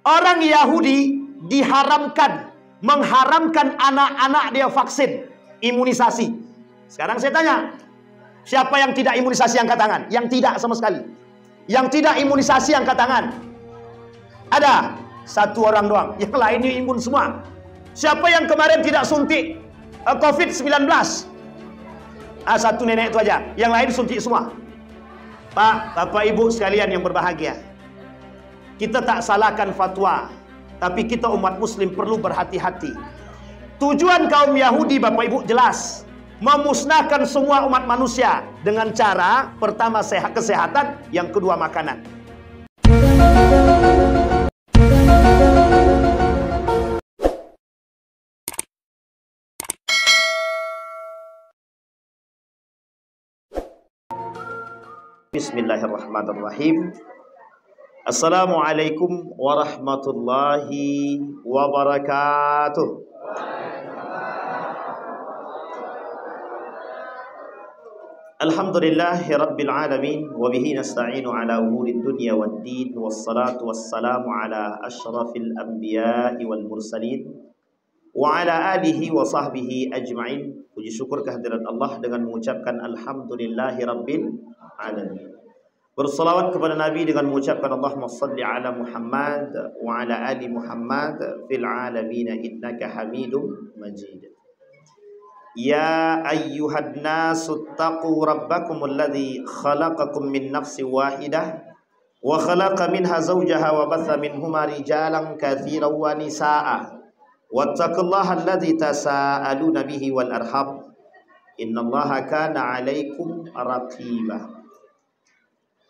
Orang Yahudi mengharamkan anak-anak dia vaksin, imunisasi. Sekarang saya tanya, siapa yang tidak imunisasi angkat tangan? Yang tidak sama sekali. Yang tidak imunisasi angkat tangan. Ada satu orang doang, yang lainnya imun semua. Siapa yang kemarin tidak suntik COVID-19? Satu nenek itu aja, yang lain suntik semua. Pak, Bapak, Ibu sekalian yang berbahagia, kita tak salahkan fatwa, tapi kita umat muslim perlu berhati-hati. Tujuan kaum Yahudi, Bapak Ibu, jelas. Memusnahkan semua umat manusia dengan cara pertama kesehatan, yang kedua makanan. Bismillahirrahmanirrahim. Assalamualaikum warahmatullahi wabarakatuh. Alhamdulillahi rabbil alamin, wa bihi nasta'inu ala umurid dunya waddin, wassalatu wassalamu ala asyrafil anbiya'i wal mursalin wa ala alihi wa sahbihi ajma'in. Puji syukur kehadirat Allah dengan mengucapkan alhamdulillahi rabbil alamin. Bersalawat kepada Nabi dengan mengucapkan Allahumma salli ala Muhammad wa ala ali Muhammad fil alamin innaka Hamidum Majid. Ya ayyuhan nasu taqu rabbakumul ladzi khalaqakum min nafsin wahidah wa khalaqa minha zawjaha wa batha minhuma rijalan katsiran wa nisaa'a wattaqullaha alladzi tasaaluna bihi wal arham innallaha kana 'alaikum raqiba.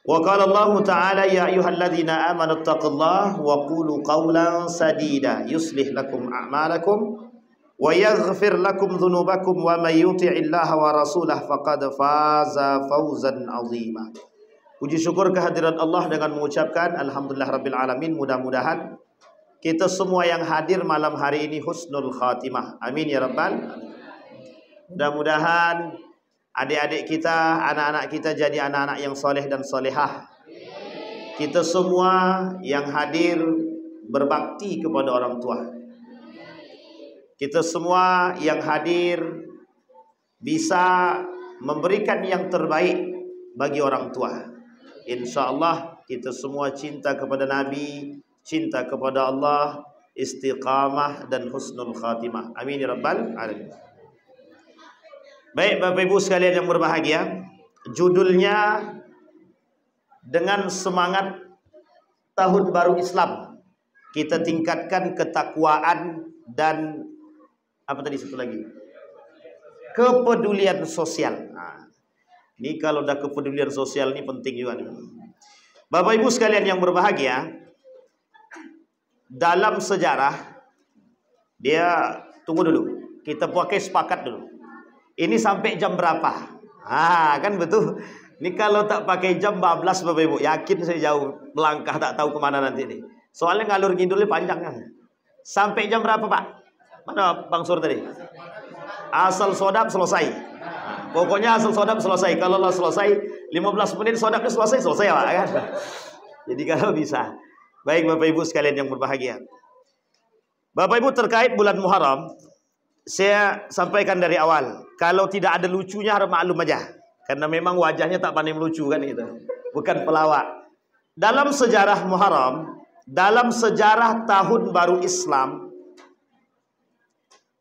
Wa qala Allah ta'ala ya ayyuhalladzina amanu taqullaha wa qulu qawlan sadida yuslih lakum a'malakum wa yaghfir lakum dhunubakum wa may yuti'illaha wa rasulahu faqad faza fawzan 'azima. Puji syukur kehadirat Allah dengan mengucapkan alhamdulillah rabbil alamin. Mudah-mudahan kita semua yang hadir malam hari ini husnul khatimah. Amin ya rabbal alamin. Mudah-mudahan adik-adik kita, anak-anak kita jadi anak-anak yang soleh dan solehah. Kita semua yang hadir berbakti kepada orang tua. Kita semua yang hadir bisa memberikan yang terbaik bagi orang tua. Insya Allah kita semua cinta kepada Nabi, cinta kepada Allah, istiqamah dan husnul khatimah. Amin ya rabbal alamin. Baik Bapak Ibu sekalian yang berbahagia, judulnya dengan semangat tahun baru Islam, kita tingkatkan ketakwaan dan apa tadi satu lagi? Kepedulian sosial. Nah, ini kalau udah kepedulian sosial ini penting juga nih. Bapak Ibu sekalian yang berbahagia, dalam sejarah dia tunggu dulu, kita pakai sepakat dulu. Ini sampai jam berapa? Kan betul. Ini kalau tak pakai jam bablas Bapak Ibu, yakin saya jauh melangkah tak tahu kemana nanti ini. Soalnya ngalur ngidulnya panjang kan. Sampai jam berapa Pak? Mana Bang Sur tadi? Asal sodap selesai. Pokoknya asal sodap selesai. Kalau lo selesai 15 menit sodapnya selesai Pak kan. Jadi kalau bisa. Baik Bapak Ibu sekalian yang berbahagia. Bapak Ibu terkait bulan Muharram, saya sampaikan dari awal, kalau tidak ada lucunya harus maklum aja. Karena memang wajahnya tak pandai melucu kan gitu. Bukan pelawak. Dalam sejarah Muharram, dalam sejarah tahun baru Islam,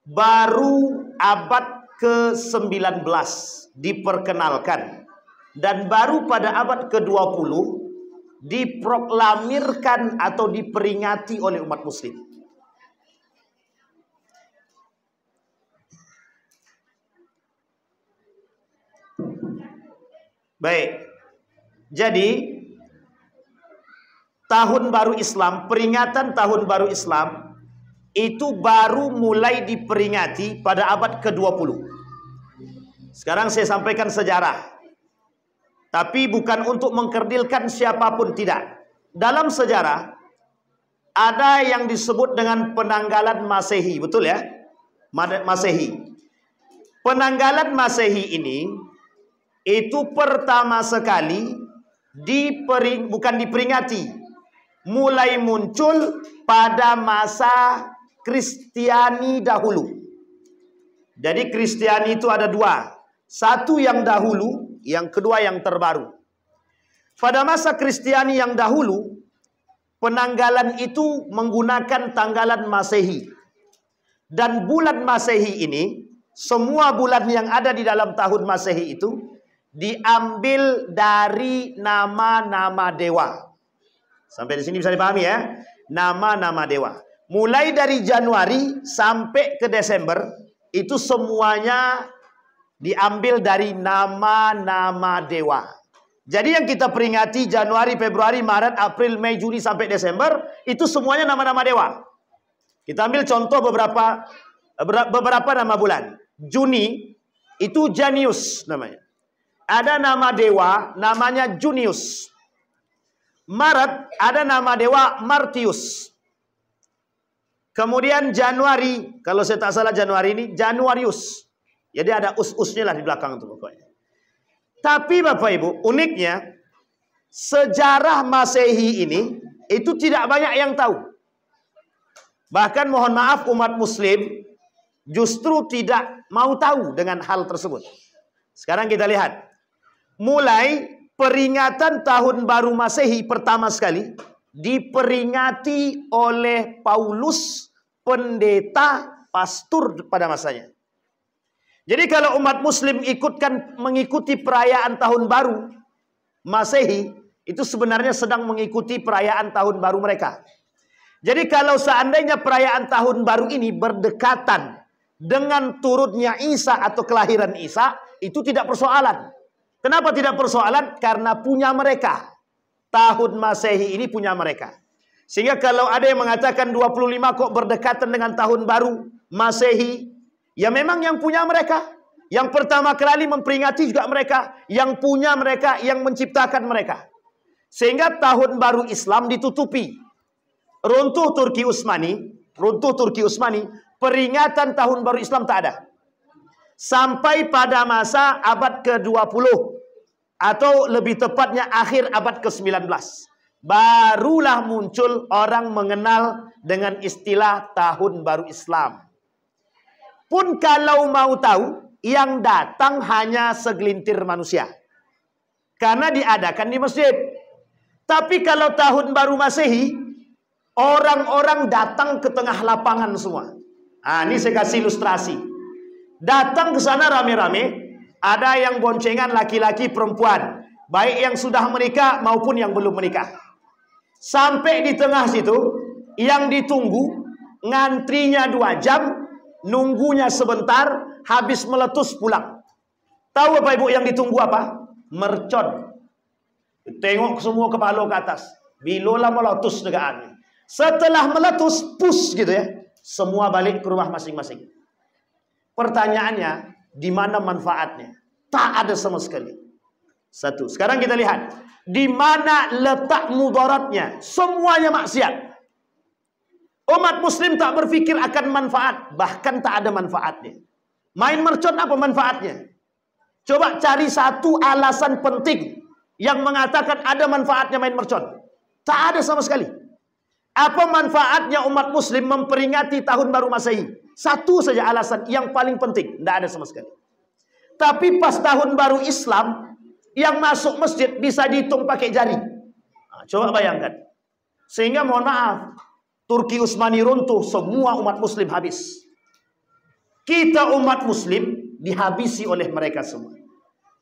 baru abad ke-19 diperkenalkan. Dan baru pada abad ke-20 diproklamirkan atau diperingati oleh umat muslim. Baik, jadi tahun baru Islam, peringatan tahun baru Islam itu baru mulai diperingati pada abad ke-20. Sekarang saya sampaikan sejarah, tapi bukan untuk mengkerdilkan siapapun, tidak. Dalam sejarah ada yang disebut dengan penanggalan Masehi, betul ya? Masehi. Penanggalan Masehi ini itu pertama sekali bukan diperingati, mulai muncul pada masa Kristiani dahulu. Jadi Kristiani itu ada dua. Satu yang dahulu, yang kedua yang terbaru. Pada masa Kristiani yang dahulu, penanggalan itu menggunakan tanggalan Masehi. Dan bulan Masehi ini, semua bulan yang ada di dalam tahun Masehi itu diambil dari nama-nama dewa. Sampai di sini bisa dipahami ya? Nama-nama dewa. Mulai dari Januari sampai ke Desember, itu semuanya diambil dari nama-nama dewa. Jadi yang kita peringati Januari, Februari, Maret, April, Mei, Juni sampai Desember, itu semuanya nama-nama dewa. Kita ambil contoh beberapa nama bulan. Juni itu Janius namanya. Ada nama dewa namanya Junius. Maret ada nama dewa Martius. Kemudian Januari, kalau saya tak salah Januari ini Januarius. Jadi ada us-usnya lah di belakang itu pokoknya. Tapi Bapak Ibu, uniknya sejarah Masehi ini itu tidak banyak yang tahu. Bahkan mohon maaf umat muslim justru tidak mau tahu dengan hal tersebut. Sekarang kita lihat. Mulai peringatan tahun baru Masehi pertama sekali diperingati oleh Paulus, pendeta, pastor pada masanya. Jadi kalau umat muslim mengikuti perayaan tahun baru Masehi, itu sebenarnya sedang mengikuti perayaan tahun baru mereka. Jadi kalau seandainya perayaan tahun baru ini berdekatan dengan turunnya Isa atau kelahiran Isa, itu tidak persoalan. Kenapa tidak persoalan? Karena punya mereka. Tahun Masehi ini punya mereka. Sehingga kalau ada yang mengatakan 25 kok berdekatan dengan tahun baru Masehi, ya memang yang punya mereka. Yang pertama kali memperingati juga mereka. Yang punya mereka, yang menciptakan mereka. Sehingga tahun baru Islam ditutupi. Runtuh Turki Utsmani, peringatan tahun baru Islam tak ada. Sampai pada masa abad ke-20. Atau lebih tepatnya akhir abad ke-19. Barulah muncul orang mengenal dengan istilah tahun baru Islam. Pun kalau mau tahu, yang datang hanya segelintir manusia. Karena diadakan di masjid. Tapi kalau tahun baru Masehi, orang-orang datang ke tengah lapangan semua. Nah, ini saya kasih ilustrasi. Datang ke sana rame-rame, ada yang boncengan laki-laki perempuan. Baik yang sudah menikah maupun yang belum menikah. Sampai di tengah situ, yang ditunggu, ngantrinya 2 jam, nunggunya sebentar, habis meletus pulang. Tahu Bapak Ibu yang ditunggu apa? Mercon. Tengok semua kepala ke atas. Bilolah meletus negaan. Setelah meletus, pus gitu ya. Semua balik ke rumah masing-masing. Pertanyaannya, di mana manfaatnya? Tak ada sama sekali. Satu. Sekarang kita lihat. Di mana letak mudaratnya? Semuanya maksiat. Umat muslim tak berpikir akan manfaat. Bahkan tak ada manfaatnya. Main mercon apa manfaatnya? Coba cari satu alasan penting yang mengatakan ada manfaatnya main mercon. Tak ada sama sekali. Apa manfaatnya umat muslim memperingati tahun baru Masehi? Satu saja alasan yang paling penting. Tidak ada sama sekali. Tapi pas tahun baru Islam, yang masuk masjid bisa dihitung pakai jari. Nah, coba bayangkan. Sehingga mohon maaf, Turki Utsmani runtuh, semua umat muslim habis. Kita umat muslim dihabisi oleh mereka semua.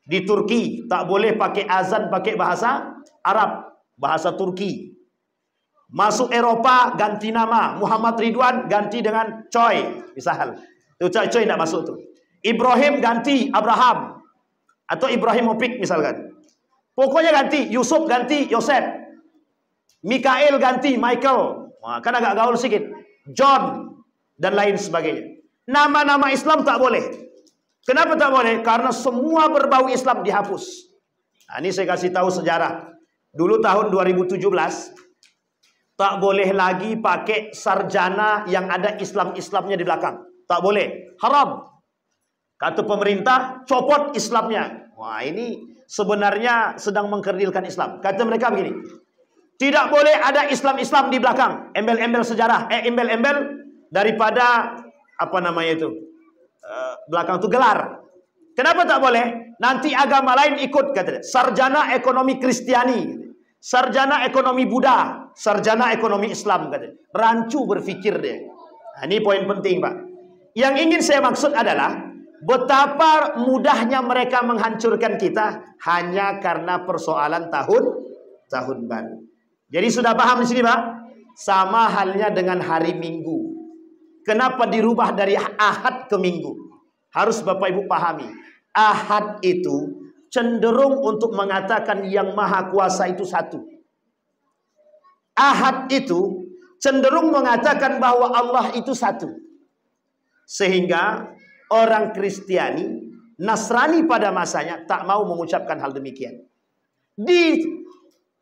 Di Turki tak boleh pakai azan pakai bahasa Arab, bahasa Turki. Masuk Eropa ganti nama, Muhammad Ridwan ganti dengan Choi, misal. Itu Choi tidak masuk tuh. Ibrahim ganti Abraham atau Ibrahimovic misalkan. Pokoknya ganti, Yusuf ganti Yosef. Mikael ganti Michael. Wah, kan agak gaul sedikit. John dan lain sebagainya. Nama-nama Islam tak boleh. Kenapa tak boleh? Karena semua berbau Islam dihapus. Nah, ini saya kasih tahu sejarah. Dulu tahun 2017 tak boleh lagi pakai sarjana yang ada Islam-Islamnya di belakang. Tak boleh. Haram. Kata pemerintah, copot Islamnya. Wah, ini sebenarnya sedang mengkerdilkan Islam. Kata mereka begini. Tidak boleh ada Islam-Islam di belakang, embel-embel sejarah, embel-embel daripada apa namanya itu, belakang itu gelar. Kenapa tak boleh? Nanti agama lain ikut, katanya. Sarjana ekonomi Kristiani, sarjana ekonomi Buddha, sarjana ekonomi Islam, katanya. Rancu berfikir dia. Nah, ini poin penting, Pak. Yang ingin saya maksud adalah betapa mudahnya mereka menghancurkan kita hanya karena persoalan tahun baru. Jadi sudah paham di sini, Pak? Sama halnya dengan hari Minggu. Kenapa dirubah dari Ahad ke Minggu? Harus Bapak Ibu pahami. Ahad itu cenderung untuk mengatakan yang maha kuasa itu satu. Ahad itu cenderung mengatakan bahwa Allah itu satu. Sehingga orang Kristiani, Nasrani pada masanya tak mau mengucapkan hal demikian.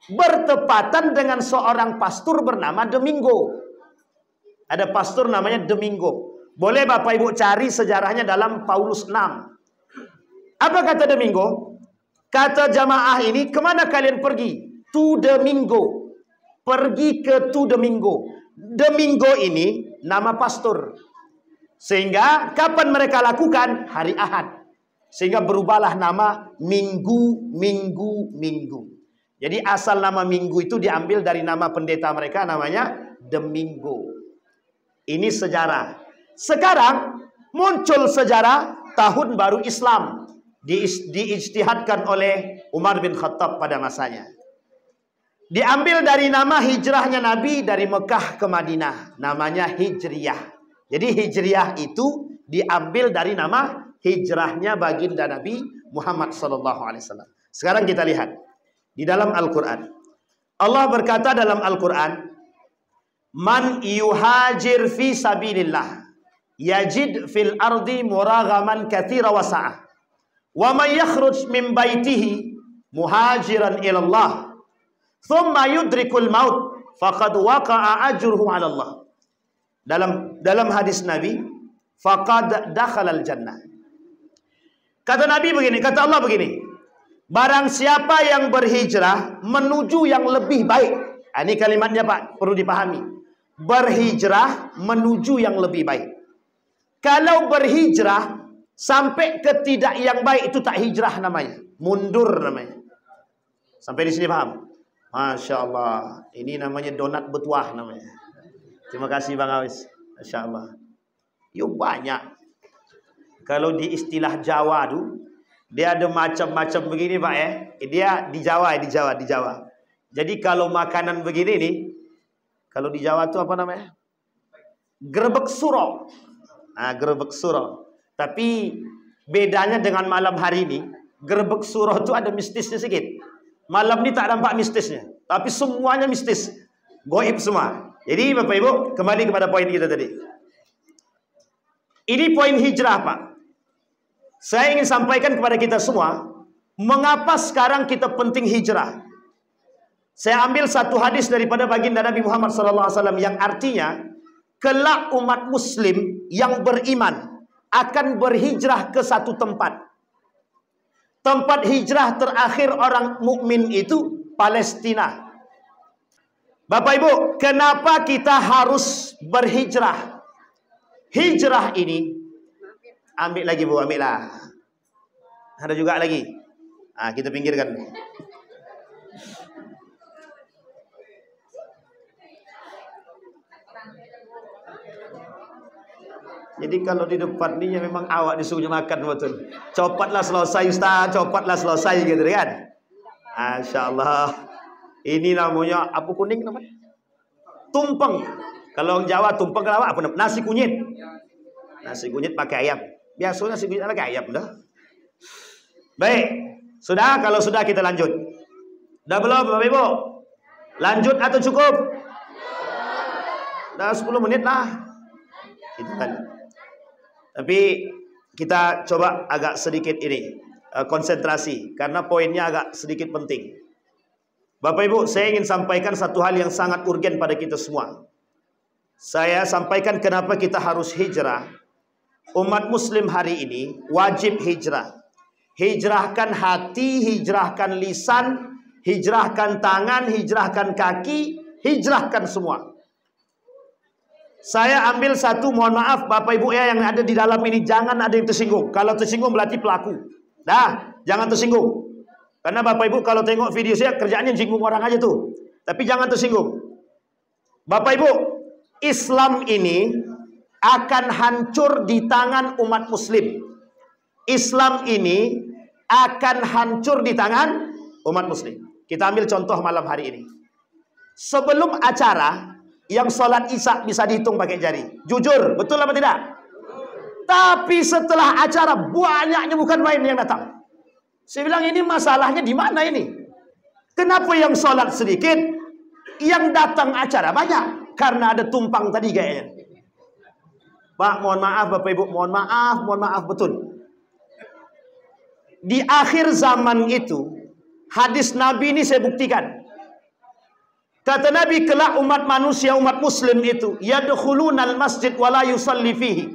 Bertepatan dengan seorang pastor bernama Domingo. Ada pastor namanya Domingo. Boleh Bapak Ibu cari sejarahnya dalam Paulus 6. Apa kata Domingo? Kata jamaah ini, kemana kalian pergi? To Domingo. Pergi ke To Domingo. Domingo ini nama pastor. Sehingga kapan mereka lakukan? Hari Ahad. Sehingga berubahlah nama Minggu. Jadi asal nama Minggu itu diambil dari nama pendeta mereka, namanya Domingo. Ini sejarah. Sekarang muncul sejarah tahun baru Islam. Diijtihadkan oleh Umar bin Khattab pada masanya. Diambil dari nama hijrahnya Nabi dari Mekah ke Madinah. Namanya Hijriyah. Jadi Hijriyah itu diambil dari nama hijrahnya baginda Nabi Muhammad SAW. Sekarang kita lihat. Di dalam Al-Quran. Allah berkata dalam Al-Quran. Man yuhajir fi sabilillah. Yajid fil ardi muragaman kathira wasa'ah. Wa man yakhruj min baitihi muhajiran ilallah thumma yudrikul maut faqad waqa'a ajruhu 'ala Allah. Dalam hadis Nabi, faqad dakhalal jannah. Kata Nabi begini, kata Allah begini, barang siapa yang berhijrah menuju yang lebih baik. Ini kalimatnya Pak, perlu dipahami. Berhijrah menuju yang lebih baik. Kalau berhijrah sampai ke tidak yang baik, itu tak hijrah namanya, mundur namanya. Sampai di sini paham? Masya Allah, ini namanya donat betuah namanya. Terima kasih Bang Awis. Masya Allah. Yuk banyak. Kalau di istilah Jawa tuh, dia ada macam-macam begini Pak ya. Dia di Jawa. Jadi kalau makanan begini nih, kalau di Jawa tuh apa namanya? Grebek suro. Nah, grebek suro. Tapi bedanya dengan malam hari ini, grebek surah itu ada mistisnya sedikit. Malam ini tak nampak mistisnya, tapi semuanya mistis, goib semua. Jadi Bapak Ibu, kembali kepada poin kita tadi. Ini poin hijrah Pak. Saya ingin sampaikan kepada kita semua, mengapa sekarang kita penting hijrah. Saya ambil satu hadis daripada baginda Nabi Muhammad SAW yang artinya, kelak umat muslim yang beriman akan berhijrah ke satu tempat. Tempat hijrah terakhir orang mukmin itu Palestina. Bapak Ibu, kenapa kita harus berhijrah? Hijrah ini, ambil lagi Bu, ambillah. Ada juga lagi. Kita pinggirkan. Jadi kalau di depan ini ya memang awak disuruh makan betul. Copatlah selesai Ustaz, copatlah selesai gitu kan. Masya Allah. Ini namanya apa kuning namanya? Tumpeng. Kalau orang Jawa tumpeng apa? Nasi kunyit. Nasi kunyit pakai ayam. Biasanya nasi kunyit pakai ayam dah. Baik. Sudah, kalau sudah kita lanjut. Dah belum Bapak Ibu? Lanjut atau cukup? Dah 10 menit lah. Itu kan. Tapi kita coba agak sedikit ini konsentrasi karena poinnya agak sedikit penting. Bapak Ibu, saya ingin sampaikan satu hal yang sangat urgen pada kita semua. Saya sampaikan kenapa kita harus hijrah. Umat muslim hari ini wajib hijrah. Hijrahkan hati, hijrahkan lisan, hijrahkan tangan, hijrahkan kaki, hijrahkan semua. Saya ambil satu, mohon maaf Bapak Ibu ya yang ada di dalam ini, jangan ada yang tersinggung. Kalau tersinggung berarti pelaku. Dah, jangan tersinggung. Karena Bapak Ibu kalau tengok video saya, kerjaannya jinggung orang aja tuh. Tapi jangan tersinggung. Bapak Ibu, Islam ini akan hancur di tangan umat muslim. Islam ini akan hancur di tangan umat muslim. Kita ambil contoh malam hari ini. Sebelum acara, yang sholat isya bisa dihitung pakai jari. Jujur, betul apa tidak? Tapi setelah acara, banyaknya bukan main yang datang. Saya bilang ini masalahnya di mana ini? Kenapa yang sholat sedikit, yang datang acara banyak? Karena ada tumpang tadi kayaknya. Pak, mohon maaf Bapak Ibu, mohon maaf betul. Di akhir zaman itu, hadis Nabi ini saya buktikan. Kata Nabi, kelak umat manusia, umat muslim itu, yadkhulunal masjid wa la yusalli fihi.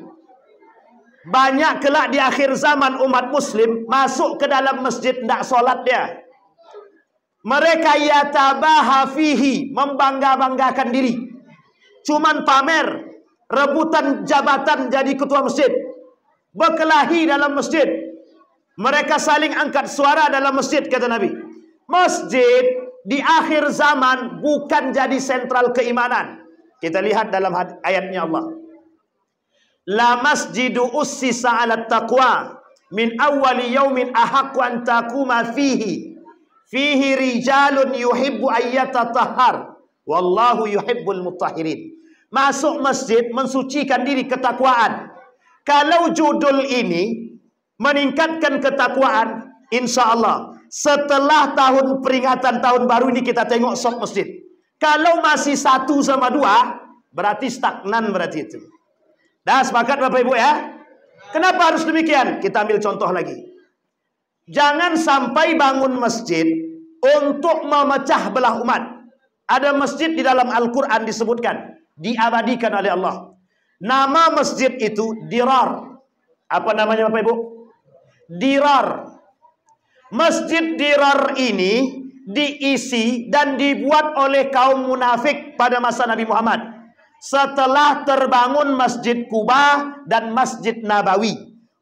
Banyak kelak di akhir zaman umat muslim masuk ke dalam masjid, tidak solat dia. Mereka yatabaha fihi, membangga-banggakan diri. Cuman pamer, rebutan jabatan jadi ketua masjid. Berkelahi dalam masjid. Mereka saling angkat suara dalam masjid, kata Nabi. Masjid di akhir zaman bukan jadi sentral keimanan. Kita lihat dalam ayatnya Allah. La masjidu ussisa ala taqwa min awwali yaumin ahaqqu an taquma fihi. Fihi rijalun yuhibbu ayyatatahhar. Wallahu yuhibbul mutahhirin. Masuk masjid mensucikan diri, ketakwaan. Kalau judul ini meningkatkan ketakwaan, insya Allah setelah tahun peringatan tahun baru ini kita tengok sok masjid. Kalau masih 1 sama 2, berarti stagnan berarti itu. Dah sepakat Bapak Ibu ya? Kenapa harus demikian? Kita ambil contoh lagi. Jangan sampai bangun masjid untuk memecah belah umat. Ada masjid di dalam Al-Quran disebutkan, diabadikan oleh Allah. Nama masjid itu Dirar. Apa namanya Bapak Ibu? Dirar. Masjid Dirar ini diisi dan dibuat oleh kaum munafik pada masa Nabi Muhammad. Setelah terbangun Masjid Kuba dan Masjid Nabawi.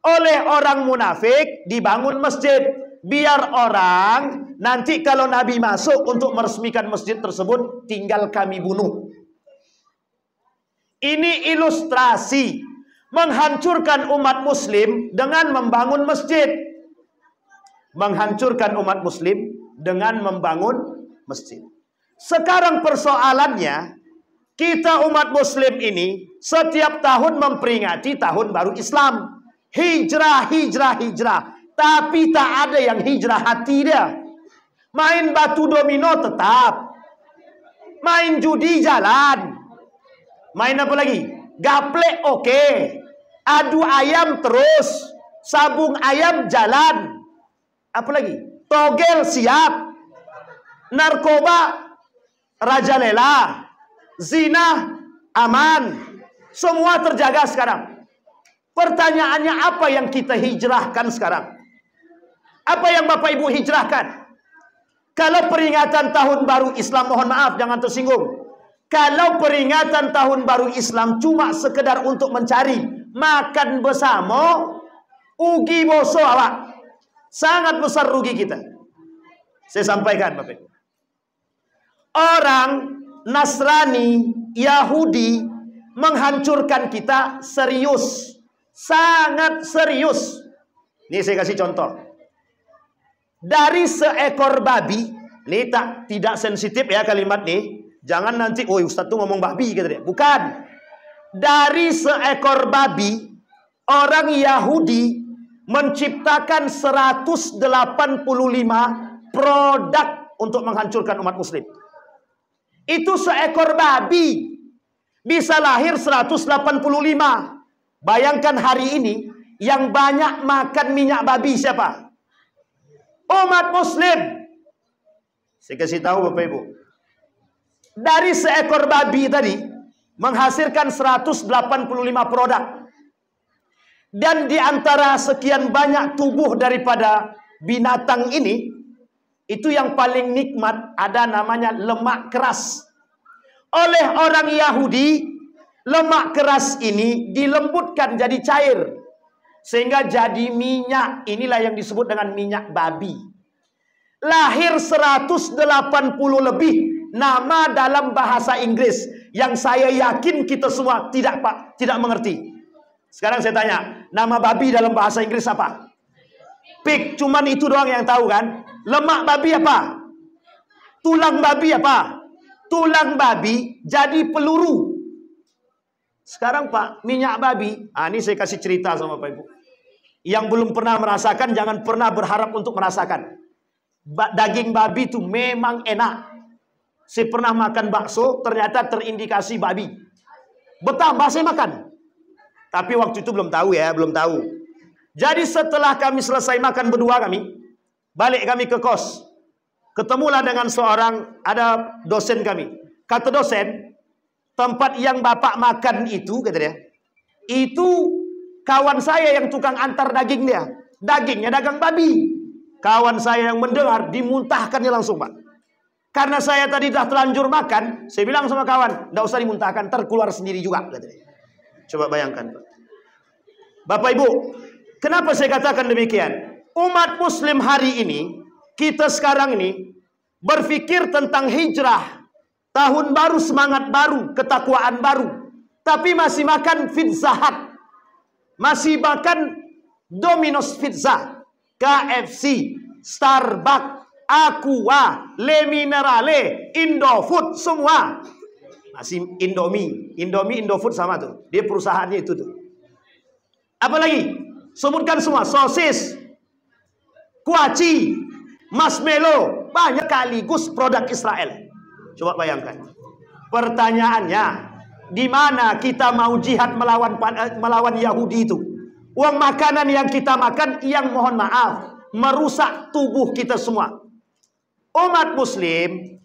Oleh orang munafik dibangun masjid. Biar orang nanti kalau Nabi masuk untuk meresmikan masjid tersebut, tinggal kami bunuh. Ini ilustrasi menghancurkan umat muslim dengan membangun masjid. Menghancurkan umat muslim dengan membangun masjid. Sekarang persoalannya, kita umat muslim ini setiap tahun memperingati tahun baru Islam. Hijrah, hijrah, hijrah. Tapi tak ada yang hijrah hati dia. Main batu domino tetap. Main judi jalan. Main apa lagi? Gaplek oke. Adu ayam terus. Sabung ayam jalan. Apa lagi? Togel siap. Narkoba rajalela. Zina aman. Semua terjaga sekarang. Pertanyaannya, apa yang kita hijrahkan sekarang? Apa yang Bapak Ibu hijrahkan? Kalau peringatan tahun baru Islam, mohon maaf jangan tersinggung. Kalau peringatan tahun baru Islam cuma sekedar untuk mencari makan bersama, ugi boso awak. Sangat besar rugi kita. Saya sampaikan Bapak Ibu. Orang Nasrani, Yahudi menghancurkan kita serius. Sangat serius. Ini saya kasih contoh. Dari seekor babi, ini tidak sensitif ya kalimat nih. Jangan nanti, oh Ustaz tuh ngomong babi gitu deh. Bukan. Dari seekor babi, orang Yahudi menciptakan 185 produk untuk menghancurkan umat muslim. Itu seekor babi bisa lahir 185. Bayangkan hari ini yang banyak makan minyak babi siapa? Umat muslim. Saya kasih tahu Bapak Ibu. Dari seekor babi tadi menghasilkan 185 produk. Dan di antara sekian banyak tubuh daripada binatang ini, itu yang paling nikmat ada namanya lemak keras. Oleh orang Yahudi, lemak keras ini dilembutkan jadi cair sehingga jadi minyak. Inilah yang disebut dengan minyak babi. Lahir 180 lebih nama dalam bahasa Inggris yang saya yakin kita semua tidak mengerti. Sekarang saya tanya, nama babi dalam bahasa Inggris apa? Pig. Cuman itu doang yang tahu kan? Lemak babi apa? Tulang babi apa? Tulang babi jadi peluru. Sekarang Pak, minyak babi. Ini saya kasih cerita sama Pak Ibu. Yang belum pernah merasakan, jangan pernah berharap untuk merasakan. Daging babi itu memang enak. Saya pernah makan bakso, ternyata terindikasi babi. Bertambah saya makan. Tapi waktu itu belum tahu ya, belum tahu. Jadi setelah kami selesai makan berdua balik kami ke kos. Ketemulah dengan ada dosen kami. Kata dosen, tempat yang bapak makan itu, kata dia, itu kawan saya yang tukang antar daging dia. Dagingnya dagang babi. Kawan saya yang mendengar, dimuntahkannya langsung Pak. Karena saya tadi dah terlanjur makan, saya bilang sama kawan, tidak usah dimuntahkan, terkeluar sendiri juga, kata dia. Coba bayangkan Pak. Bapak Ibu, kenapa saya katakan demikian? Umat Muslim hari ini, kita sekarang ini berpikir tentang hijrah, tahun baru, semangat baru, ketakwaan baru, tapi masih makan Pizza Hut, masih makan Domino's Pizza, KFC, Starbucks, Aqua, Le Minerale, Indofood, semua masih Indomie, Indofood sama tuh, dia perusahaannya itu tuh. Apalagi sebutkan semua, sosis, kuaci, marshmallow, banyak kaligus produk Israel. Coba bayangkan. Pertanyaannya, di mana kita mau jihad melawan Yahudi itu? Uang makanan yang kita makan yang mohon maaf merusak tubuh kita semua. Umat Muslim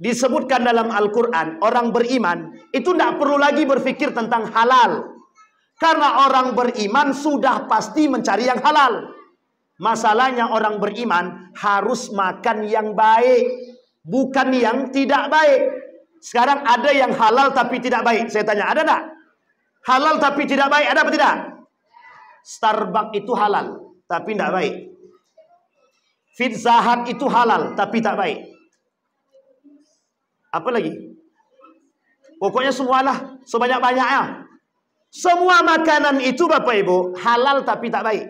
disebutkan dalam Al-Quran, orang beriman itu tidak perlu lagi berpikir tentang halal. Karena orang beriman sudah pasti mencari yang halal. Masalahnya orang beriman harus makan yang baik, bukan yang tidak baik. Sekarang ada yang halal tapi tidak baik. Saya tanya, ada tak? Halal tapi tidak baik, ada apa tidak? Starbucks itu halal tapi tidak baik. Pizza Hut itu halal tapi tak baik. Apa lagi? Pokoknya semualah, sebanyak-banyaknya. Semua makanan itu Bapak Ibu halal tapi tak baik.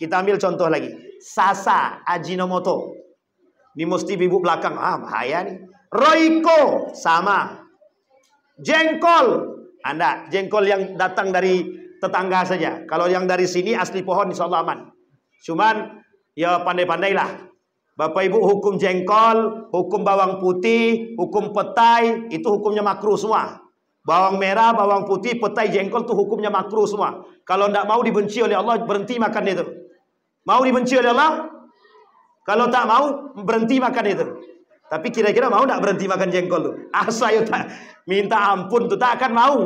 Kita ambil contoh lagi. Sasa, Ajinomoto. Ini mesti ibu belakang. Bahaya nih. Royco, sama. Jengkol. Anda, jengkol yang datang dari tetangga saja. Kalau yang dari sini asli pohon insya Allah aman. Cuman ya pandai-pandailah. Bapak Ibu hukum jengkol, hukum bawang putih, hukum petai, itu hukumnya makruh semua. Bawang merah, bawang putih, petai, jengkol itu hukumnya makruh semua. Kalau tidak mau dibenci oleh Allah, berhenti makan itu. Mau dibenci oleh Allah? Kalau tak mau, berhenti makan itu. Tapi kira-kira mau tidak berhenti makan jengkol tuh? Saya tak minta ampun tuh, tak akan mau.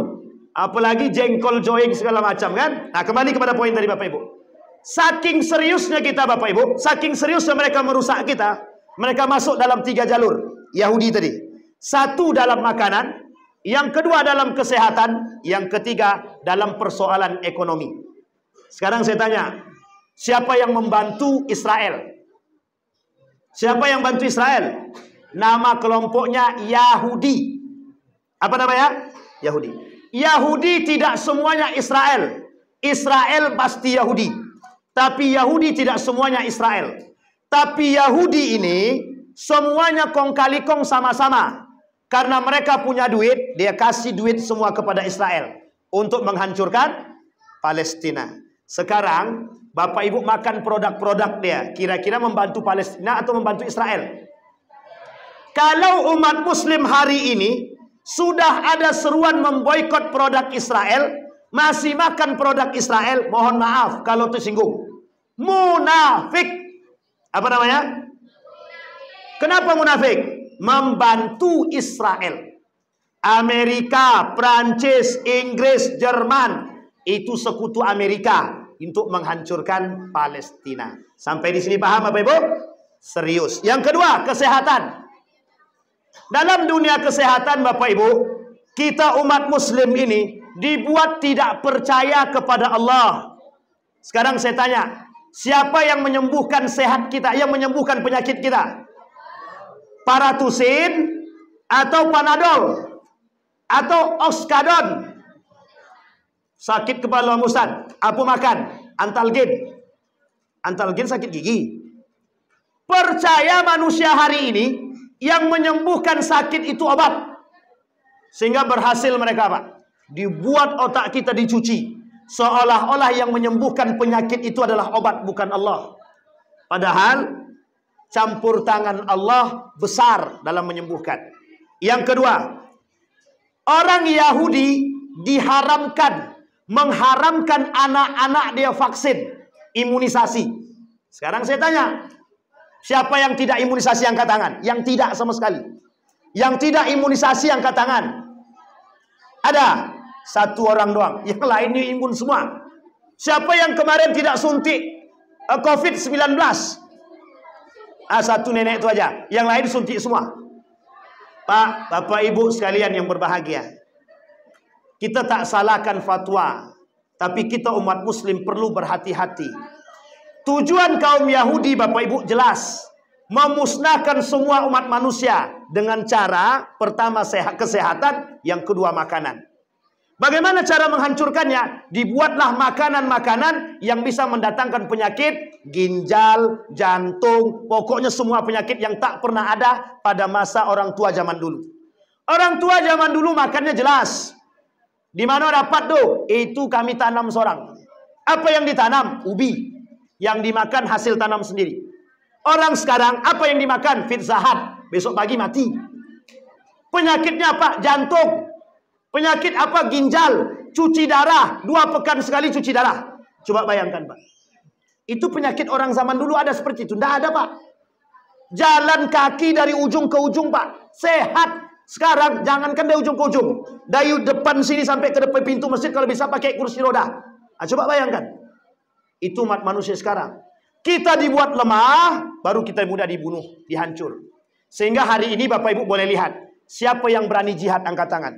Apalagi jengkol joing segala macam kan? Nah, kembali kepada poin tadi Bapak Ibu. Saking seriusnya kita Bapak Ibu, saking seriusnya mereka merusak kita, mereka masuk dalam 3 jalur Yahudi tadi. 1 dalam makanan, yang kedua dalam kesehatan, yang ketiga dalam persoalan ekonomi. Sekarang saya tanya, siapa yang membantu Israel? Siapa yang bantu Israel? Nama kelompoknya Yahudi. Apa namanya? Yahudi. Yahudi tidak semuanya Israel. Israel pasti Yahudi. Tapi Yahudi tidak semuanya Israel. Tapi Yahudi ini semuanya kong kali kong sama-sama. Karena mereka punya duit, dia kasih duit semua kepada Israel untuk menghancurkan Palestina. Sekarang Bapak Ibu makan produk-produk dia, kira-kira membantu Palestina atau membantu Israel? Kalau umat Muslim hari ini sudah ada seruan memboikot produk Israel, masih makan produk Israel, mohon maaf kalau tersinggung. Munafik. Apa namanya? Kenapa munafik? Membantu Israel. Amerika, Prancis, Inggris, Jerman itu sekutu Amerika untuk menghancurkan Palestina. Sampai di sini paham Bapak Ibu? serius. Yang kedua, kesehatan. Dalam dunia kesehatan Bapak Ibu, kita umat muslim ini dibuat tidak percaya kepada Allah. Sekarang saya tanya, siapa yang menyembuhkan sehat kita, yang menyembuhkan penyakit kita? Paratusin atau Panadol atau Oxycodone? Sakit kepala Ustaz, apa makan? Antalgin. Antalgin sakit gigi. Percaya manusia hari ini yang menyembuhkan sakit itu obat. Sehingga berhasil mereka Pak. Dibuat otak kita dicuci. Seolah-olah yang menyembuhkan penyakit itu adalah obat, bukan Allah. Padahal campur tangan Allah besar dalam menyembuhkan. Yang kedua, orang Yahudi mengharamkan anak-anak dia vaksin, imunisasi. Sekarang saya tanya, siapa yang tidak imunisasi angkat tangan? Yang tidak sama sekali. Yang tidak imunisasi angkat tangan. Ada satu orang doang, yang lainnya imun semua. Siapa yang kemarin tidak suntik COVID-19? Satu nenek itu aja, yang lain suntik semua. Pak, Bapak, Ibu sekalian yang berbahagia, kita tak salahkan fatwa, tapi kita umat muslim perlu berhati-hati. Tujuan kaum Yahudi Bapak Ibu jelas, memusnahkan semua umat manusia dengan cara pertama kesehatan, yang kedua makanan. Bagaimana cara menghancurkannya? Dibuatlah makanan-makanan yang bisa mendatangkan penyakit ginjal, jantung, pokoknya semua penyakit yang tak pernah ada pada masa orang tua zaman dulu. Orang tua zaman dulu makannya jelas. Di mana dapat tuh? Itu kami tanam seorang. Apa yang ditanam? Ubi. Yang dimakan hasil tanam sendiri. Orang sekarang apa yang dimakan? Pizza Hut. Besok pagi mati. Penyakitnya apa? Jantung. Penyakit apa? Ginjal. Cuci darah. 2 pekan sekali cuci darah. Coba bayangkan Pak. Itu penyakit orang zaman dulu ada seperti itu? Tidak ada Pak. Jalan kaki dari ujung ke ujung Pak. Sehat. Sekarang jangankan dari ujung ke ujung. Dari depan sini sampai ke depan pintu masjid kalau bisa pakai kursi roda. Coba bayangkan. Itu umat manusia sekarang. Kita dibuat lemah, baru kita mudah dibunuh, dihancur. Sehingga hari ini Bapak Ibu boleh lihat. Siapa yang berani jihad angkat tangan.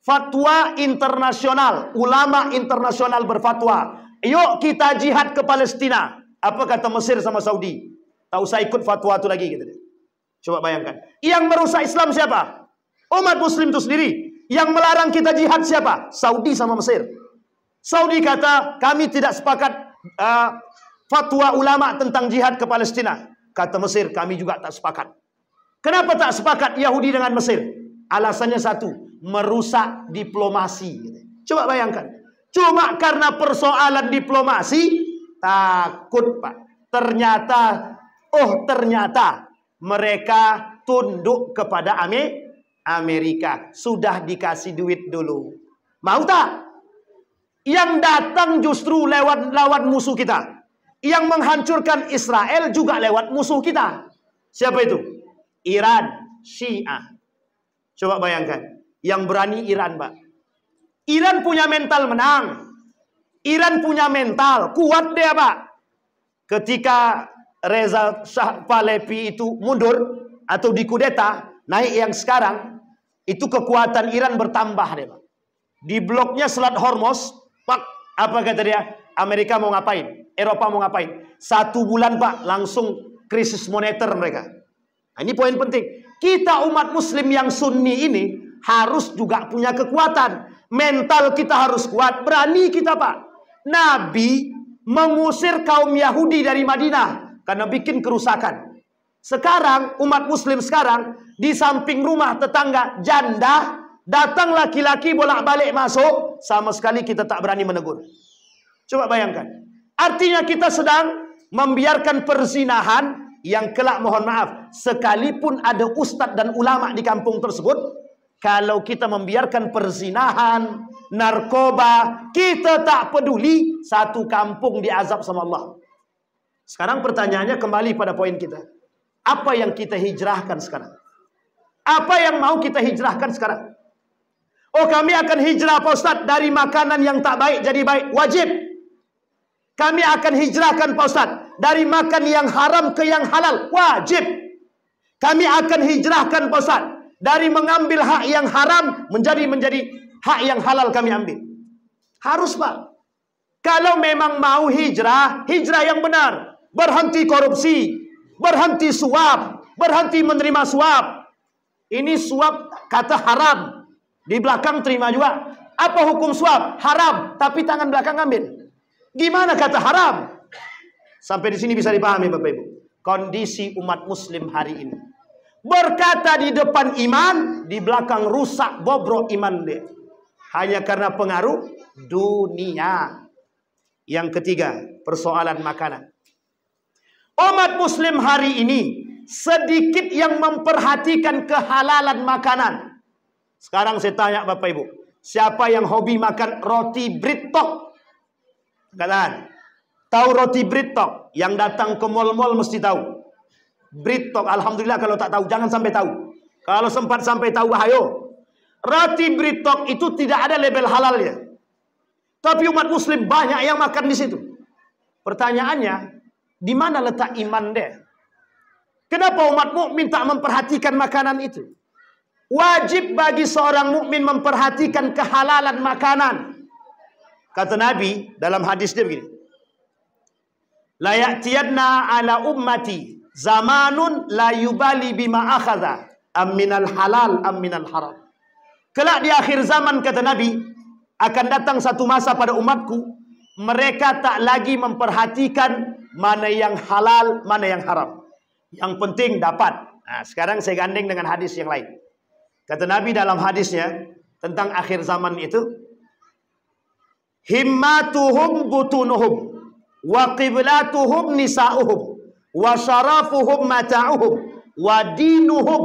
Fatwa internasional, ulama internasional berfatwa, yuk kita jihad ke Palestina. Apa kata Mesir sama Saudi? Tak usah ikut fatwa itu lagi gitu. Coba bayangkan. Yang merusak Islam siapa? Umat muslim itu sendiri. Yang melarang kita jihad siapa? Saudi sama Mesir. Saudi kata kami tidak sepakat fatwa ulama tentang jihad ke Palestina. Kata Mesir kami juga tak sepakat. Kenapa tak sepakat Yahudi dengan Mesir? Alasannya satu, merusak diplomasi. Coba bayangkan. Cuma karena persoalan diplomasi, takut Pak. Ternyata mereka tunduk kepada Amerika. Sudah dikasih duit dulu. Mau tak? Yang datang justru lewat lawan musuh kita. Yang menghancurkan Israel juga lewat musuh kita. Siapa itu? Iran, Syiah. Coba bayangkan. Yang berani Iran Pak. Iran punya mental menang. Iran punya mental. Kuat dia Pak. Ketika Reza Shah Pahlavi itu mundur atau dikudeta, naik yang sekarang, itu kekuatan Iran bertambah dia Pak. Di bloknya Selat Hormuz, Pak, apa kata dia? Amerika mau ngapain? Eropa mau ngapain? 1 bulan Pak, langsung krisis moneter mereka. Nah, ini poin penting. Kita umat muslim yang sunni ini harus juga punya kekuatan. Mental kita harus kuat. Berani kita Pak. Nabi mengusir kaum Yahudi dari Madinah karena bikin kerusakan. Sekarang umat muslim sekarang di samping rumah tetangga janda, datang laki-laki bolak-balik masuk, sama sekali kita tak berani menegur. Coba bayangkan. Artinya kita sedang membiarkan perzinahan yang kelak mohon maaf, sekalipun ada ustadz dan ulama di kampung tersebut, kalau kita membiarkan perzinahan, narkoba, kita tak peduli, satu kampung diazab sama Allah. Sekarang pertanyaannya kembali pada poin kita. Apa yang kita hijrahkan sekarang? Apa yang mau kita hijrahkan sekarang? Oh, kami akan hijrah Pak Ustadz dari makanan yang tak baik jadi baik. Wajib. Kami akan hijrahkan Pak Ustadz dari makan yang haram ke yang halal. Wajib. Kami akan hijrahkan Pak Ustaz. Dari mengambil hak yang haram menjadi hak yang halal kami ambil. Harus Pak. Kalau memang mau hijrah, hijrah yang benar. Berhenti korupsi, berhenti suap, berhenti menerima suap. Ini suap kata haram. Di belakang terima juga. Apa hukum suap? Haram, tapi tangan belakang ambil. Gimana kata haram? Sampai di sini bisa dipahami Bapak Ibu. Kondisi umat muslim hari ini. Berkata di depan iman, di belakang rusak bobrok iman dia. Hanya karena pengaruh dunia. Yang ketiga, persoalan makanan. Umat muslim hari ini sedikit yang memperhatikan kehalalan makanan. Sekarang saya tanya Bapak Ibu, siapa yang hobi makan roti Brittok? Katakan, tahu roti Brittok? Yang datang ke mal-mal mesti tahu. Brittok, alhamdulillah kalau tak tahu, jangan sampai tahu. Kalau sempat sampai tahu, ayo. Roti Brittok itu tidak ada label halalnya. Tapi umat muslim banyak yang makan di situ. Pertanyaannya, di mana letak iman dia? Kenapa umat mukmin tak memperhatikan makanan itu? Wajib bagi seorang mukmin memperhatikan kehalalan makanan. Kata Nabi dalam hadis dia begini. La ya'tiyanna ala ummati zamanun la yubali bima akhadha am minal halal am minal haram. Kelak di akhir zaman kata Nabi akan datang satu masa pada umatku, mereka tak lagi memperhatikan mana yang halal, mana yang haram. Yang penting dapat. Nah, sekarang saya gandeng dengan hadis yang lain. Kata Nabi dalam hadisnya tentang akhir zaman itu, himmatuhum butunuhum wa qiblatuhum nisa'uhum wa syarafuhum mata'uhum wa dinuhum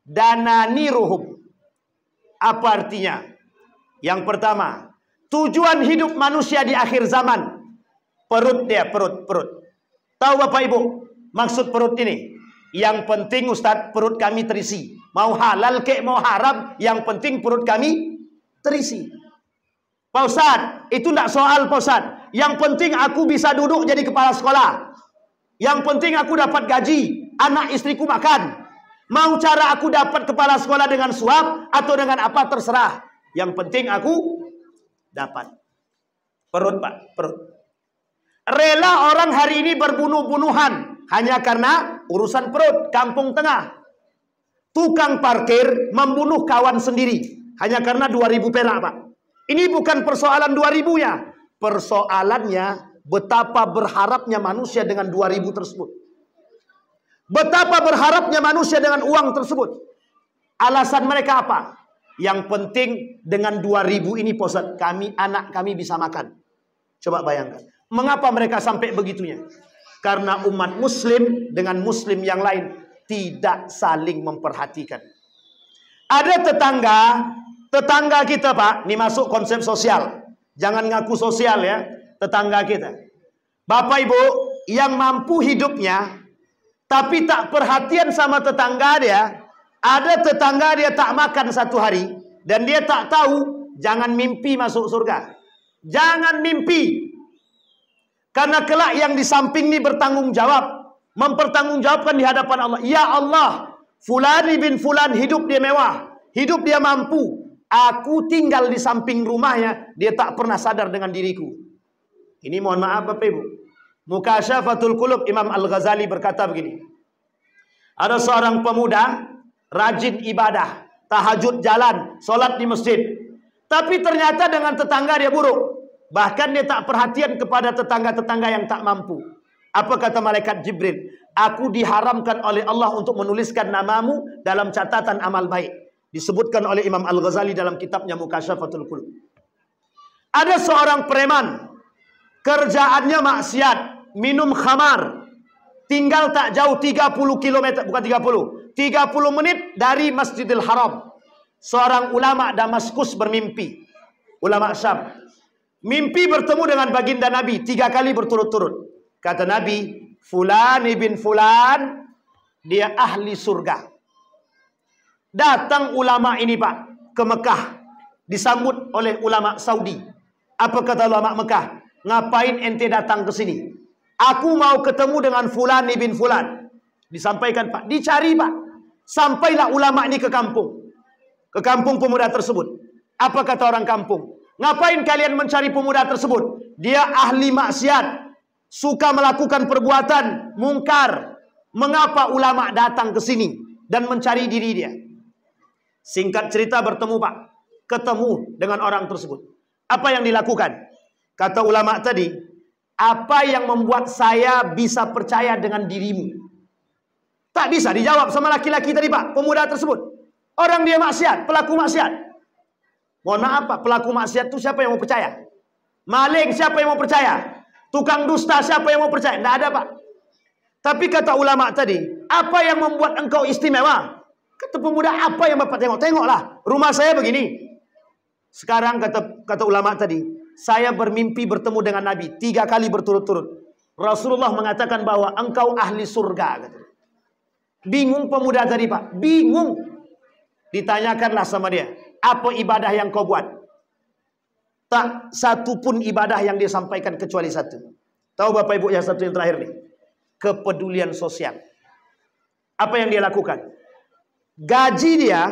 dananiruhum. Apa artinya? Yang pertama, tujuan hidup manusia di akhir zaman, perut dia, perut. Tahu Bapak Ibu maksud perut ini? Yang penting Ustaz, perut kami terisi. Mau halal kek mau haram, yang penting perut kami terisi. Pak Ustaz, itu tidak soal Pak Ustaz. Yang penting aku bisa duduk jadi kepala sekolah. Yang penting aku dapat gaji, anak istriku makan. Mau cara aku dapat kepala sekolah dengan suap atau dengan apa terserah. Yang penting aku dapat. Perut Pak, perut. Rela orang hari ini berbunuh-bunuhan hanya karena urusan perut. Kampung Tengah, tukang parkir membunuh kawan sendiri hanya karena 2.000 perak Pak. Ini bukan persoalan 2.000-nya. Persoalannya betapa berharapnya manusia dengan 2.000 tersebut. Betapa berharapnya manusia dengan uang tersebut. Alasan mereka apa? Yang penting dengan 2.000 ini Ustaz, kami, anak kami bisa makan. Coba bayangkan. Mengapa mereka sampai begitunya? Karena umat muslim dengan muslim yang lain tidak saling memperhatikan. Ada tetangga kita Pak, ini masuk konsep sosial. Jangan ngaku sosial ya, tetangga kita. Bapak Ibu yang mampu hidupnya tapi tak perhatian sama tetangga dia. Ada tetangga dia tak makan satu hari dan dia tak tahu, jangan mimpi masuk surga. Jangan mimpi. Karena kelak yang di samping ini bertanggung jawab, mempertanggungjawabkan di hadapan Allah. Ya Allah, fulan bin fulan hidup dia mewah, hidup dia mampu. Aku tinggal di samping rumahnya, dia tak pernah sadar dengan diriku. Ini mohon maaf Bapak Ibu. Mukasyafatul Qulub Imam Al-Ghazali berkata begini. Ada seorang pemuda rajin ibadah, tahajud jalan, sholat di masjid. Tapi ternyata dengan tetangga dia buruk. Bahkan dia tak perhatian kepada tetangga-tetangga yang tak mampu. Apa kata malaikat Jibril? Aku diharamkan oleh Allah untuk menuliskan namamu dalam catatan amal baik. Disebutkan oleh Imam Al-Ghazali dalam kitabnya Mukasyafatul Qulub. Ada seorang preman, kerjaannya maksiat, minum khamar. Tinggal tak jauh 30 km, bukan 30 menit dari Masjidil Haram. Seorang ulama Damaskus bermimpi, ulama Syam. Mimpi bertemu dengan baginda Nabi 3 kali berturut-turut. Kata Nabi, fulan ibn fulan, dia ahli surga. Datang ulama ini Pak ke Mekah, disambut oleh ulama Saudi. Apa kata ulama Mekah? Ngapain ente datang ke sini? Aku mau ketemu dengan Fulan ibn Fulan. Disampaikan Pak, dicari Pak. Sampailah ulama ini ke kampung. Ke kampung pemuda tersebut. Apa kata orang kampung? Ngapain kalian mencari pemuda tersebut? Dia ahli maksiat. Suka melakukan perbuatan mungkar. Mengapa ulama datang ke sini dan mencari diri dia? Singkat cerita bertemu Pak. Ketemu dengan orang tersebut. Apa yang dilakukan? Kata ulama tadi, apa yang membuat saya bisa percaya dengan dirimu? Tak bisa dijawab sama laki-laki tadi Pak, pemuda tersebut. Orang dia maksiat, pelaku maksiat. Mohon maaf Pak, pelaku maksiat itu siapa yang mau percaya? Maling siapa yang mau percaya? Tukang dusta siapa yang mau percaya? Tidak ada Pak. Tapi kata ulama tadi, apa yang membuat engkau istimewa? Kata pemuda, apa yang Bapak tengok? Tengoklah, rumah saya begini. Sekarang kata ulama tadi, saya bermimpi bertemu dengan Nabi 3 kali berturut-turut. Rasulullah mengatakan bahwa engkau ahli surga. Kata. Bingung pemuda tadi Pak, bingung. Ditanyakanlah sama dia, apa ibadah yang kau buat? Tak satu pun ibadah yang dia sampaikan kecuali satu. Tahu Bapak Ibu yang satu yang terakhir nih? Kepedulian sosial. Apa yang dia lakukan? Gaji dia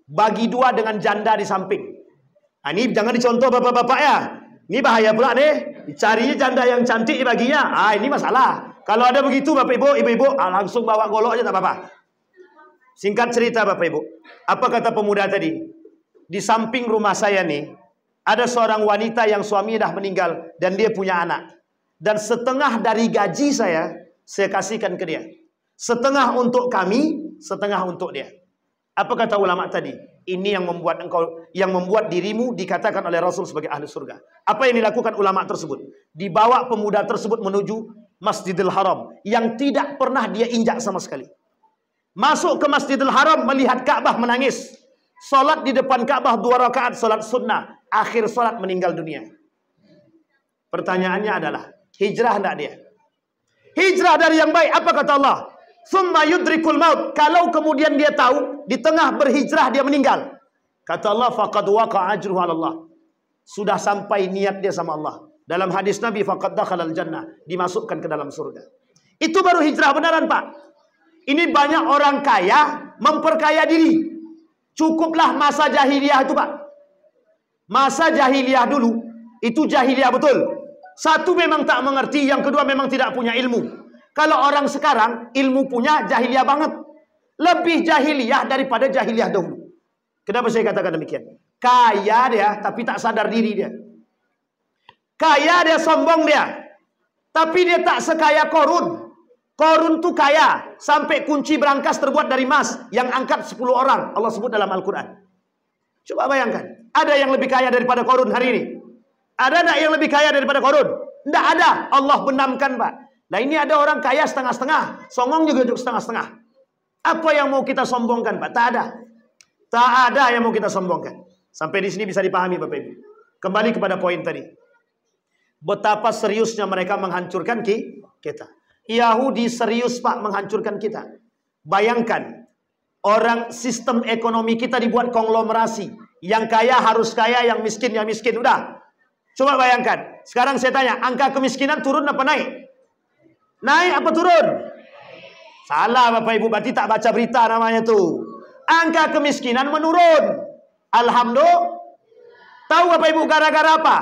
bagi 2 dengan janda di samping. Nah, ini jangan dicontoh bapak-bapak ya. Ini bahaya pula nih. Dicarinya janda yang cantik baginya. Ini masalah. Kalau ada begitu Bapak Ibu, ibu-ibu, langsung bawa golok aja tak apa-apa. Singkat cerita Bapak Ibu. Apa kata pemuda tadi? Di samping rumah saya nih, ada seorang wanita yang suaminya dah meninggal dan dia punya anak. Dan setengah dari gaji saya kasihkan ke dia. Setengah untuk kami, setengah untuk dia. Apa kata ulama tadi? Ini yang membuat dirimu dikatakan oleh Rasul sebagai ahli surga. Apa yang dilakukan ulama tersebut? Dibawa pemuda tersebut menuju Masjidil Haram yang tidak pernah dia injak sama sekali. Masuk ke Masjidil Haram, melihat Ka'bah, menangis. Salat di depan Ka'bah 2 rakaat salat sunnah. Akhir salat meninggal dunia. Pertanyaannya adalah, hijrah enggak dia? Hijrah dari yang baik. Apa kata Allah? Summa yudrikul maut. Kalau kemudian dia tahu di tengah berhijrah dia meninggal, kata Allah, faqad waqa'a ajruhu 'ala Allah. Sudah sampai niat dia sama Allah. Dalam hadis Nabi, faqad dakhalal jannah, dimasukkan ke dalam surga. Itu baru hijrah beneran Pak. Ini banyak orang kaya memperkaya diri. Cukuplah masa jahiliyah itu Pak. Masa jahiliyah dulu itu jahiliyah betul. Satu memang tak mengerti, yang kedua memang tidak punya ilmu. Kalau orang sekarang ilmu punya, jahiliyah banget. Lebih jahiliyah daripada jahiliyah dahulu. Kenapa saya katakan demikian? Kaya dia, tapi tak sadar diri dia. Kaya dia, sombong dia. Tapi dia tak sekaya Korun. Korun tuh kaya. Sampai kunci berangkas terbuat dari emas. Yang angkat 10 orang. Allah sebut dalam Al-Quran. Coba bayangkan. Ada yang lebih kaya daripada Korun hari ini? Ada tak yang lebih kaya daripada Korun? Tidak ada. Allah benamkan Pak. Nah ini ada orang kaya setengah-setengah. Songong juga setengah-setengah. Apa yang mau kita sombongkan Pak? Tak ada. Tak ada yang mau kita sombongkan. Sampai di sini bisa dipahami Bapak Ibu. Kembali kepada poin tadi. Betapa seriusnya mereka menghancurkan kita. Yahudi serius Pak menghancurkan kita. Bayangkan. Orang sistem ekonomi kita dibuat konglomerasi. Yang kaya harus kaya, yang miskin ya miskin. Udah. Coba bayangkan. Sekarang saya tanya, angka kemiskinan turun apa naik? Naik apa turun? Salah Bapak Ibu, berarti tak baca berita namanya tuh. Angka kemiskinan menurun. Alhamdulillah. Tahu Bapak Ibu gara-gara apa?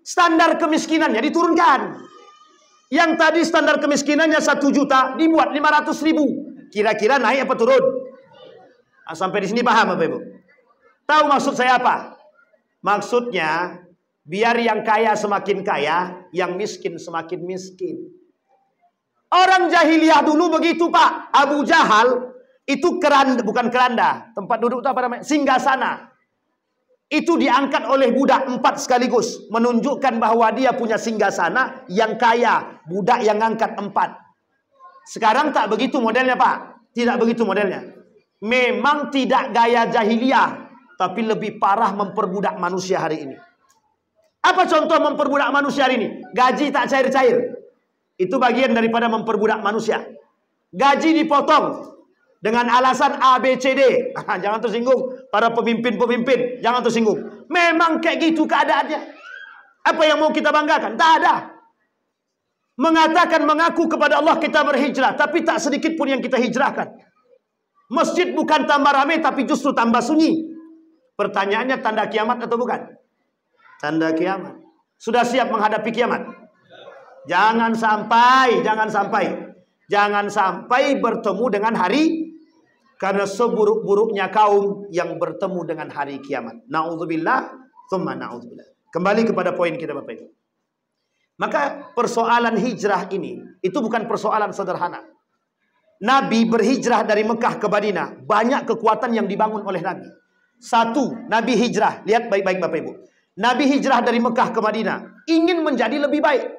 Standar kemiskinannya diturunkan. Yang tadi standar kemiskinannya 1 juta dibuat 500.000. Kira-kira naik apa turun? Nah, sampai di sini paham Bapak Ibu? Tahu maksud saya apa? Maksudnya biar yang kaya semakin kaya, yang miskin semakin miskin. Orang jahiliyah dulu begitu Pak. Abu Jahal itu bukan keranda, tempat duduk itu apa namanya? Singgasana. Itu diangkat oleh budak 4 sekaligus, menunjukkan bahwa dia punya singgasana yang kaya. Budak yang angkat 4. Sekarang tak begitu modelnya Pak. Tidak begitu modelnya. Memang tidak gaya jahiliyah, tapi lebih parah memperbudak manusia hari ini. Apa contoh memperbudak manusia hari ini? Gaji tak cair-cair. Itu bagian daripada memperbudak manusia. Gaji dipotong dengan alasan A, B, C, D. Jangan tersinggung para pemimpin-pemimpin. Jangan tersinggung. Memang kayak gitu keadaannya. Apa yang mau kita banggakan? Tak ada. mengatakan mengaku kepada Allah kita berhijrah, tapi tak sedikit pun yang kita hijrahkan. Masjid bukan tambah ramai, tapi justru tambah sunyi. Pertanyaannya, tanda kiamat atau bukan? Tanda kiamat. Sudah siap menghadapi kiamat? Jangan sampai bertemu dengan hari, karena seburuk-buruknya kaum yang bertemu dengan hari kiamat. Na'udzubillah, tsumma na'udzubillah. Kembali kepada poin kita Bapak Ibu. Maka persoalan hijrah ini, itu bukan persoalan sederhana. Nabi berhijrah dari Mekah ke Madinah, banyak kekuatan yang dibangun oleh Nabi. Satu, Nabi hijrah. Lihat baik-baik Bapak Ibu. Nabi hijrah dari Mekah ke Madinah, ingin menjadi lebih baik.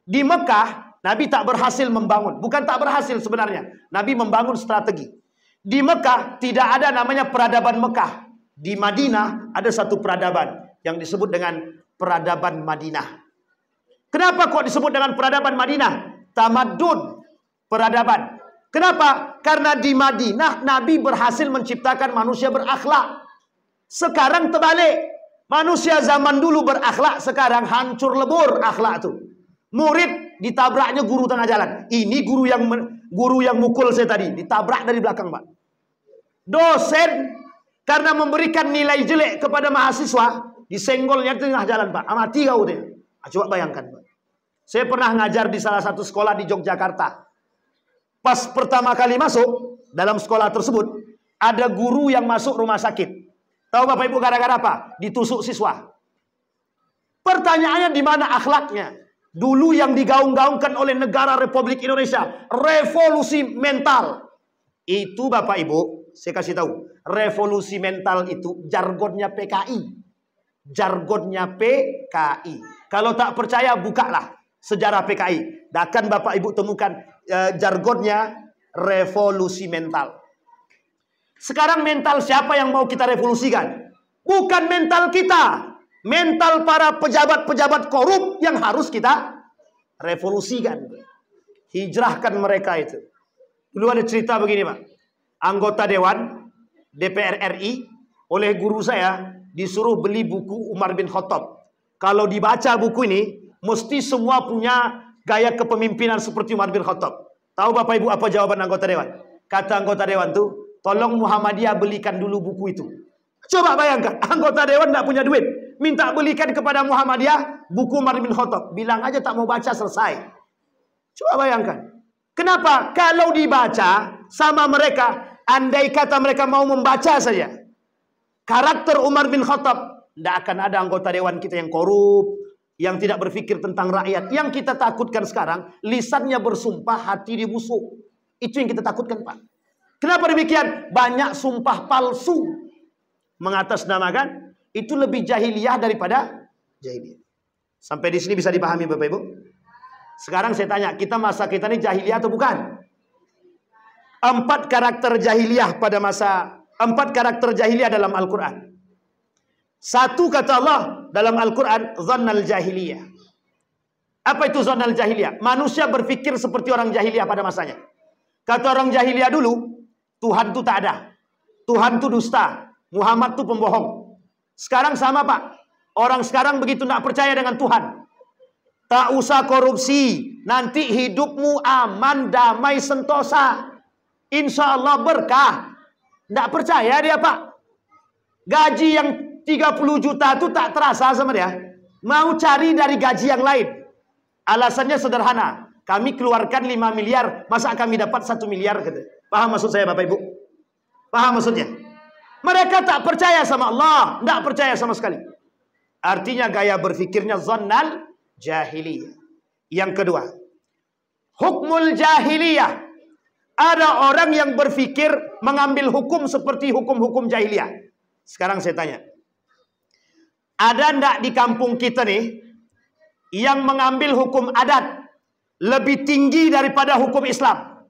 Di Mekah, Nabi tak berhasil membangun. Bukan tak berhasil sebenarnya. Nabi membangun strategi. Di Mekah, tidak ada namanya peradaban Mekah. Di Madinah, ada satu peradaban yang disebut dengan peradaban Madinah. Kenapa kok disebut dengan peradaban Madinah? Tamadun, peradaban. Kenapa? Karena di Madinah Nabi berhasil menciptakan manusia berakhlak. Sekarang terbalik. Manusia zaman dulu berakhlak, sekarang hancur lebur akhlak itu. Murid ditabraknya guru tengah jalan. Ini guru yang mukul saya tadi, ditabrak dari belakang, Pak. Dosen karena memberikan nilai jelek kepada mahasiswa, disenggolnya di tengah jalan, Pak. Amati kau deh. Coba bayangkan, Pak. Saya pernah ngajar di salah satu sekolah di Yogyakarta. Pas pertama kali masuk dalam sekolah tersebut, ada guru yang masuk rumah sakit. Tahu Bapak Ibu gara-gara apa? Ditusuk siswa. Pertanyaannya, di mana akhlaknya? Dulu yang digaung-gaungkan oleh negara Republik Indonesia, revolusi mental. Itu Bapak Ibu, saya kasih tahu, revolusi mental itu jargonnya PKI. Jargonnya PKI. Kalau tak percaya, bukalah sejarah PKI. Akan Bapak Ibu temukan jargonnya revolusi mental. Sekarang mental siapa yang mau kita revolusikan? Bukan mental kita. Mental para pejabat-pejabat korup yang harus kita revolusikan. Hijrahkan mereka itu. Dulu ada cerita begini, Pak. Anggota Dewan DPR RI oleh guru saya disuruh beli buku Umar bin Khattab. Kalau dibaca buku ini, mesti semua punya gaya kepemimpinan seperti Umar bin Khattab. Tahu Bapak Ibu apa jawaban anggota Dewan? Kata anggota Dewan tuh, tolong Muhammadiyah belikan dulu buku itu. Coba bayangkan, anggota Dewan tidak punya duit, minta belikan kepada Muhammadiyah buku Umar bin Khattab. Bilang aja tak mau baca, selesai. Coba bayangkan. Kenapa? Kalau dibaca sama mereka, andai kata mereka mau membaca saja karakter Umar bin Khattab, tidak akan ada anggota Dewan kita yang korup, yang tidak berpikir tentang rakyat. Yang kita takutkan sekarang, lisannya bersumpah, hati dibusuk. Itu yang kita takutkan, Pak. Kenapa demikian? Banyak sumpah palsu mengatasnamakan. Itu lebih jahiliyah daripada jahiliyah. Sampai di sini bisa dipahami Bapak Ibu? Sekarang saya tanya, kita masa kita ini jahiliyah atau bukan? 4 karakter jahiliyah pada masa, 4 karakter jahiliyah dalam Al-Quran. Satu kata Allah dalam Al-Quran, zannal jahiliyah. Apa itu zannal jahiliyah? Manusia berpikir seperti orang jahiliyah pada masanya. Kata orang jahiliyah dulu, Tuhan itu tak ada. Tuhan itu dusta. Muhammad itu pembohong. Sekarang sama, Pak. Orang sekarang begitu tidak percaya dengan Tuhan. Tak usah korupsi. Nanti hidupmu aman, damai, sentosa. Insya Allah berkah. Tidak percaya dia, Pak. Gaji yang 30 juta itu tak terasa sama dia. Mau cari dari gaji yang lain. Alasannya sederhana. Kami keluarkan 5 miliar. Masa kami dapat 1 miliar? Gitu. Paham maksud saya Bapak Ibu? Paham maksudnya? Mereka tak percaya sama Allah. Tidak percaya sama sekali. Artinya gaya berfikirnya zannal jahiliyah. Yang kedua, hukmul jahiliyah. Ada orang yang berfikir mengambil hukum seperti hukum-hukum jahiliyah. Sekarang saya tanya, ada ndak di kampung kita nih yang mengambil hukum adat lebih tinggi daripada hukum Islam?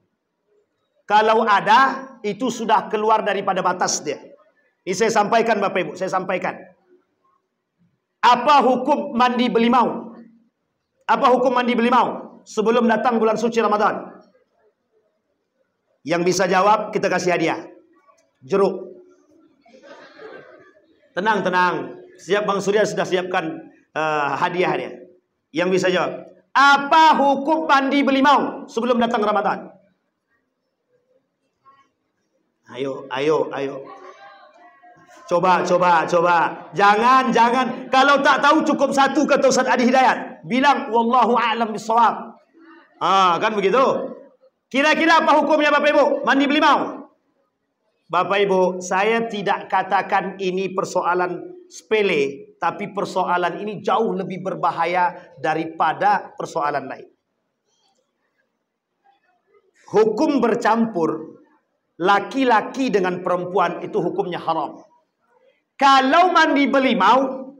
Kalau ada, itu sudah keluar daripada batas dia. Ini saya sampaikan Bapak Ibu, saya sampaikan. Apa hukum mandi belimau? Apa hukum mandi belimau sebelum datang bulan suci Ramadan? Yang bisa jawab kita kasih hadiah. Jeruk. Tenang, tenang. Siap Bang Surya sudah siapkan hadiah dia. Yang bisa jawab. Apa hukum mandi belimau sebelum datang Ramadan? Ayo. Coba. Jangan. Kalau tak tahu cukup satu kata Ustaz Adi Hidayat. Bilang wallahu a'lam bishawab. Kan begitu. Kira-kira apa hukumnya Bapak Ibu? Mandi belimau. Bapak Ibu, saya tidak katakan ini persoalan sepele, tapi persoalan ini jauh lebih berbahaya daripada persoalan lain. Hukum bercampur laki-laki dengan perempuan itu hukumnya haram. Kalau mandi belimau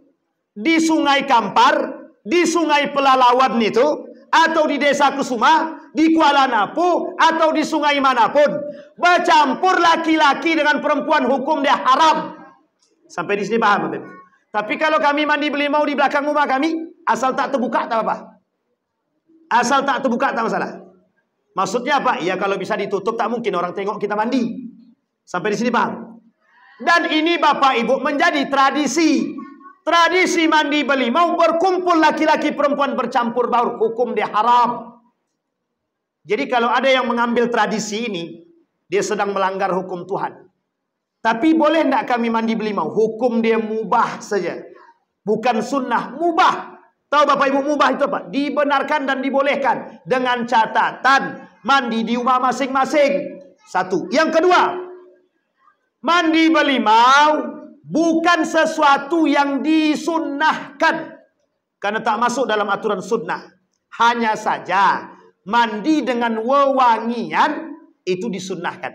di Sungai Kampar, di Sungai Pelalawan itu, atau di Desa Kusuma, di Kuala Napu, atau di sungai manapun, bercampur laki-laki dengan perempuan, hukum dia haram. Sampai di sini paham? Tapi kalau kami mandi belimau di belakang rumah kami, asal tak terbuka tak apa. Asal tak terbuka tak masalah. Maksudnya apa? Ya kalau bisa ditutup, tak mungkin orang tengok kita mandi. Sampai di sini paham? Dan ini Bapak Ibu menjadi tradisi. Tradisi mandi belimau, berkumpul laki-laki perempuan bercampur baur, hukum dia haram. Jadi kalau ada yang mengambil tradisi ini, dia sedang melanggar hukum Tuhan. Tapi boleh tidak kami mandi belimau? Hukum dia mubah saja, bukan sunnah, mubah. Tahu Bapak Ibu mubah itu apa? Dibenarkan dan dibolehkan, dengan catatan mandi di rumah masing-masing. Satu. Yang kedua, mandi belimau bukan sesuatu yang disunnahkan, karena tak masuk dalam aturan sunnah. Hanya saja mandi dengan wewangian itu disunnahkan.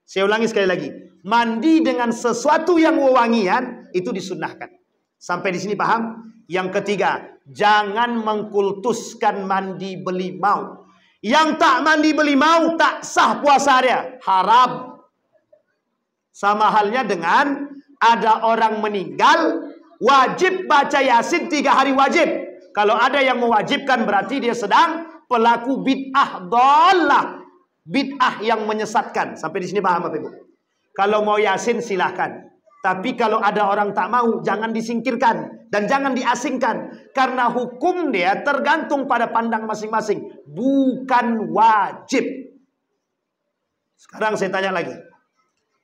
Saya ulangi sekali lagi. Mandi dengan sesuatu yang wewangian itu disunnahkan. Sampai di sini paham? Yang ketiga, jangan mengkultuskan mandi belimau. Yang tak mandi belimau tak sah puasa dia, haram. Sama halnya dengan ada orang meninggal, wajib baca Yasin 3 hari wajib. Kalau ada yang mewajibkan berarti dia sedang pelaku bid'ah dhalah, bid'ah yang menyesatkan. Sampai di sini paham Bapak Ibu? Kalau mau Yasin silahkan. Tapi kalau ada orang tak mau, jangan disingkirkan dan jangan diasingkan, karena hukum dia tergantung pada pandang masing-masing, bukan wajib. Sekarang saya tanya lagi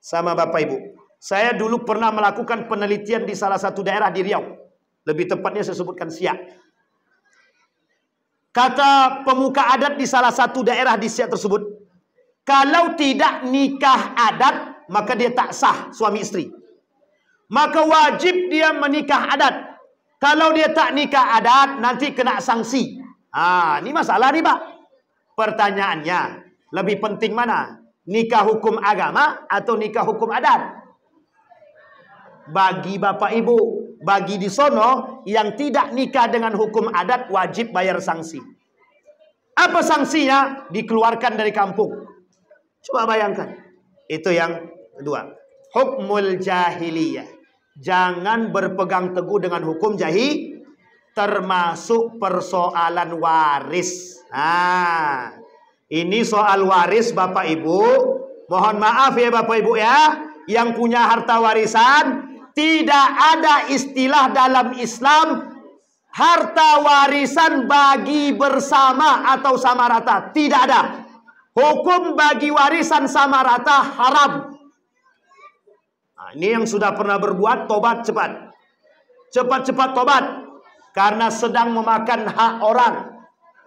sama Bapak Ibu. Saya dulu pernah melakukan penelitian di salah satu daerah di Riau. Lebih tepatnya saya sebutkan Siak. Kata pemuka adat di salah satu daerah di Siak tersebut, kalau tidak nikah adat, maka dia tak sah suami istri. Maka wajib dia menikah adat. Kalau dia tak nikah adat, nanti kena sanksi. Ini masalah nih Pak. Pertanyaannya, lebih penting mana? Nikah hukum agama atau nikah hukum adat? Bagi Bapak Ibu, bagi di sono yang tidak nikah dengan hukum adat wajib bayar sanksi. Apa sanksinya? Dikeluarkan dari kampung. Coba bayangkan. Itu yang kedua. Hukmul jahiliyah. Jangan berpegang teguh dengan hukum jahil, termasuk persoalan waris. Ini soal waris Bapak Ibu. Mohon maaf ya Bapak Ibu ya, yang punya harta warisan, tidak ada istilah dalam Islam harta warisan bagi bersama atau sama rata. Tidak ada. Hukum bagi warisan sama rata haram. Ini yang sudah pernah berbuat, tobat cepat. Cepat-cepat tobat. Karena sedang memakan hak orang.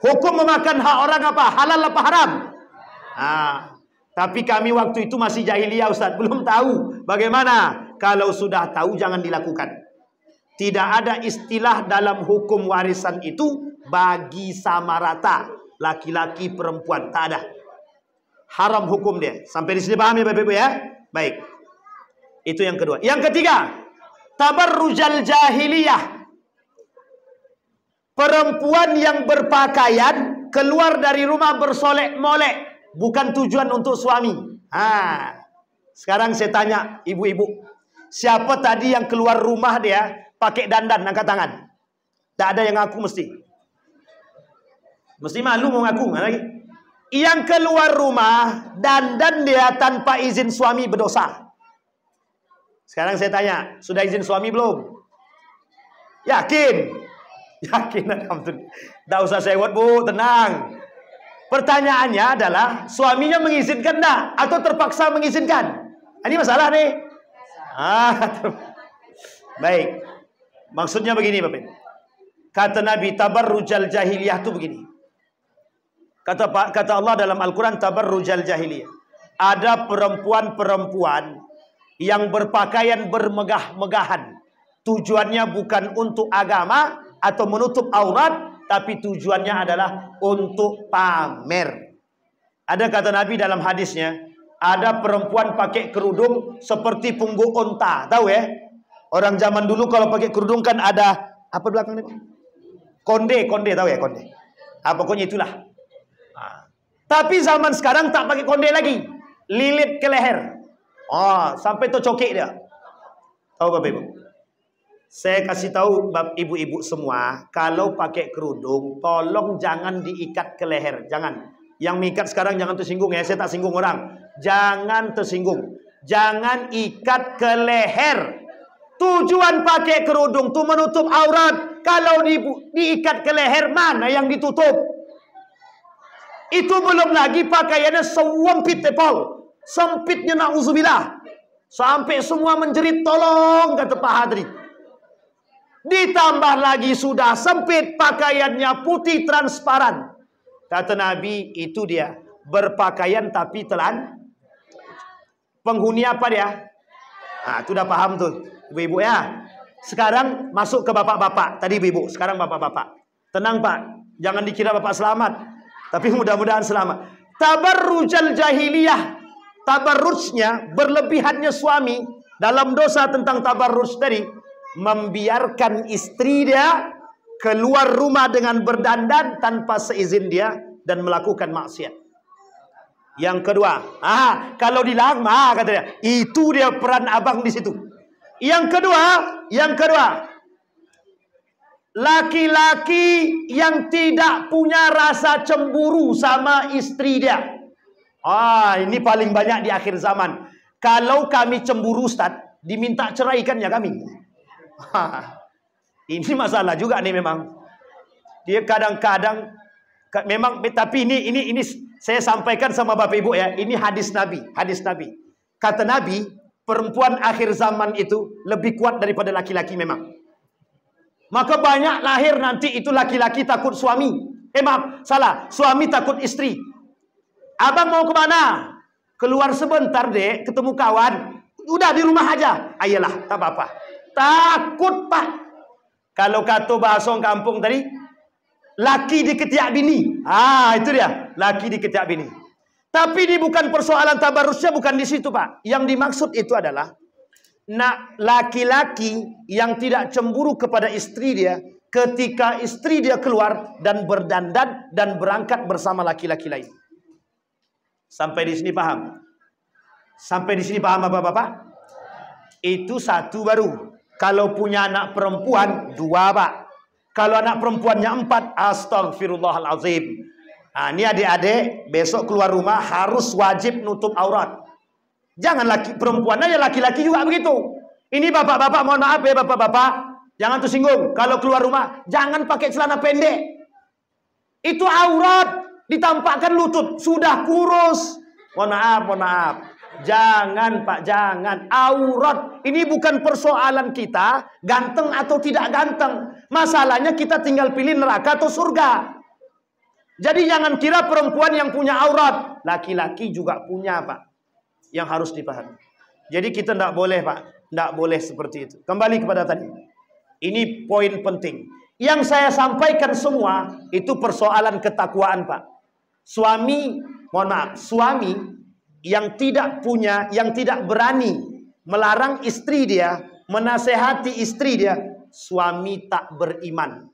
Hukum memakan hak orang apa? Halal apa haram? Tapi kami waktu itu masih jahiliyah Ustaz. Belum tahu bagaimana. Kalau sudah tahu jangan dilakukan. Tidak ada istilah dalam hukum warisan itu bagi sama rata. Laki-laki perempuan. Tak ada. Haram hukum dia. Sampai di sini paham ya Bapak Ibu ya? Baik. Itu yang kedua. Yang ketiga, tabarrujal jahiliyah. Perempuan yang berpakaian keluar dari rumah bersolek-molek, bukan tujuan untuk suami. Sekarang saya tanya ibu-ibu, siapa tadi yang keluar rumah dia pakai dandan, angkat tangan? Tak ada yang ngaku mesti. Mesti malu mau ngaku. Yang keluar rumah dandan dia tanpa izin suami berdosa. Sekarang saya tanya, sudah izin suami belum? Yakin? Yakin, alhamdulillah. Tak usah sewot bu, tenang. Pertanyaannya adalah suaminya mengizinkan enggak atau terpaksa mengizinkan? Ini masalah nih. Baik. Maksudnya begini Bapak. Kata Nabi, tabarrujal jahiliyah itu begini. Kata Allah dalam Al-Quran, tabarrujal jahiliyah. Ada perempuan-perempuan yang berpakaian bermegah-megahan. Tujuannya bukan untuk agama atau menutup aurat, tapi tujuannya adalah untuk pamer. Ada kata Nabi dalam hadisnya, ada perempuan pakai kerudung seperti pungguk unta. Tahu ya? Orang zaman dulu kalau pakai kerudung kan ada apa belakangnya? Konde tahu ya konde? Pokoknya itulah. Tapi zaman sekarang tak pakai konde lagi, lilit ke leher. Sampai tercokek dia. Tahu Bapak Ibu? Saya kasih tahu ibu-ibu semua, kalau pakai kerudung, tolong jangan diikat ke leher, jangan. Yang mengikat sekarang jangan tersinggung ya, saya tak singgung orang. Jangan tersinggung, jangan ikat ke leher. Tujuan pakai kerudung tuh menutup aurat. Kalau diikat ke leher, mana yang ditutup? Itu belum lagi pakaiannya sewempit tepal, sempitnya na'udzubillah, sampai semua menjerit tolong, kata Pak Hadri. Ditambah lagi sudah sempit, pakaiannya putih transparan. Kata Nabi, itu dia berpakaian tapi telan. Penghuni apa dia? Itu udah paham tuh ibu-ibu ya. Sekarang masuk ke bapak-bapak. Tadi ibu-ibu, sekarang bapak-bapak. Tenang Pak, jangan dikira bapak selamat, tapi mudah-mudahan selamat. Tabarrujal jahiliyah, tabarrujnya, berlebihannya suami dalam dosa tentang tabarruj tadi, membiarkan istri dia keluar rumah dengan berdandan tanpa seizin dia dan melakukan maksiat. Yang kedua, kalau dilarang, kata dia, itu dia peran abang di situ. Yang kedua, laki-laki yang tidak punya rasa cemburu sama istri dia. Ini paling banyak di akhir zaman. Kalau kami cemburu Ustaz, diminta ceraikan ya kami. Ini masalah juga nih memang. Dia kadang-kadang memang, tapi ini saya sampaikan sama Bapak Ibu ya, ini hadis Nabi. Kata Nabi, perempuan akhir zaman itu lebih kuat daripada laki-laki memang. Maka banyak lahir nanti itu laki-laki takut suami. Suami takut istri. Abang mau kemana? Keluar sebentar dek, ketemu kawan. Udah di rumah aja. Ayolah, tak apa-apa. Takut Pak. Kalau kata bahasa kampung tadi, laki diketiak bini. Itu dia, laki diketiak bini. Tapi ini bukan persoalan tabarrusnya, bukan di situ Pak. Yang dimaksud itu adalah laki-laki yang tidak cemburu kepada istri dia ketika istri dia keluar dan berdandan dan berangkat bersama laki-laki lain. Sampai di sini paham? Sampai di sini paham Bapak-bapak? Itu satu baru. Kalau punya anak perempuan 2 Pak. Kalau anak perempuannya 4, astagfirullahalazim. Ini adik-adik besok keluar rumah harus wajib nutup aurat. Jangan perempuan aja, laki-laki juga begitu. Ini bapak-bapak, mohon maaf ya bapak-bapak, jangan tersinggung. Kalau keluar rumah jangan pakai celana pendek. Itu aurat, ditampakkan lutut, sudah kurus. Mohon maaf. Jangan Pak, jangan. Aurat ini bukan persoalan kita ganteng atau tidak ganteng. Masalahnya kita tinggal pilih neraka atau surga. Jadi jangan kira perempuan yang punya aurat, laki-laki juga punya Pak. Yang harus dipahami. Jadi kita tidak boleh Pak, tidak boleh seperti itu. Kembali kepada tadi. Ini poin penting. Yang saya sampaikan semua itu persoalan ketakwaan Pak. Suami yang tidak punya, yang tidak berani melarang istri dia, menasehati istri dia, suami tak beriman.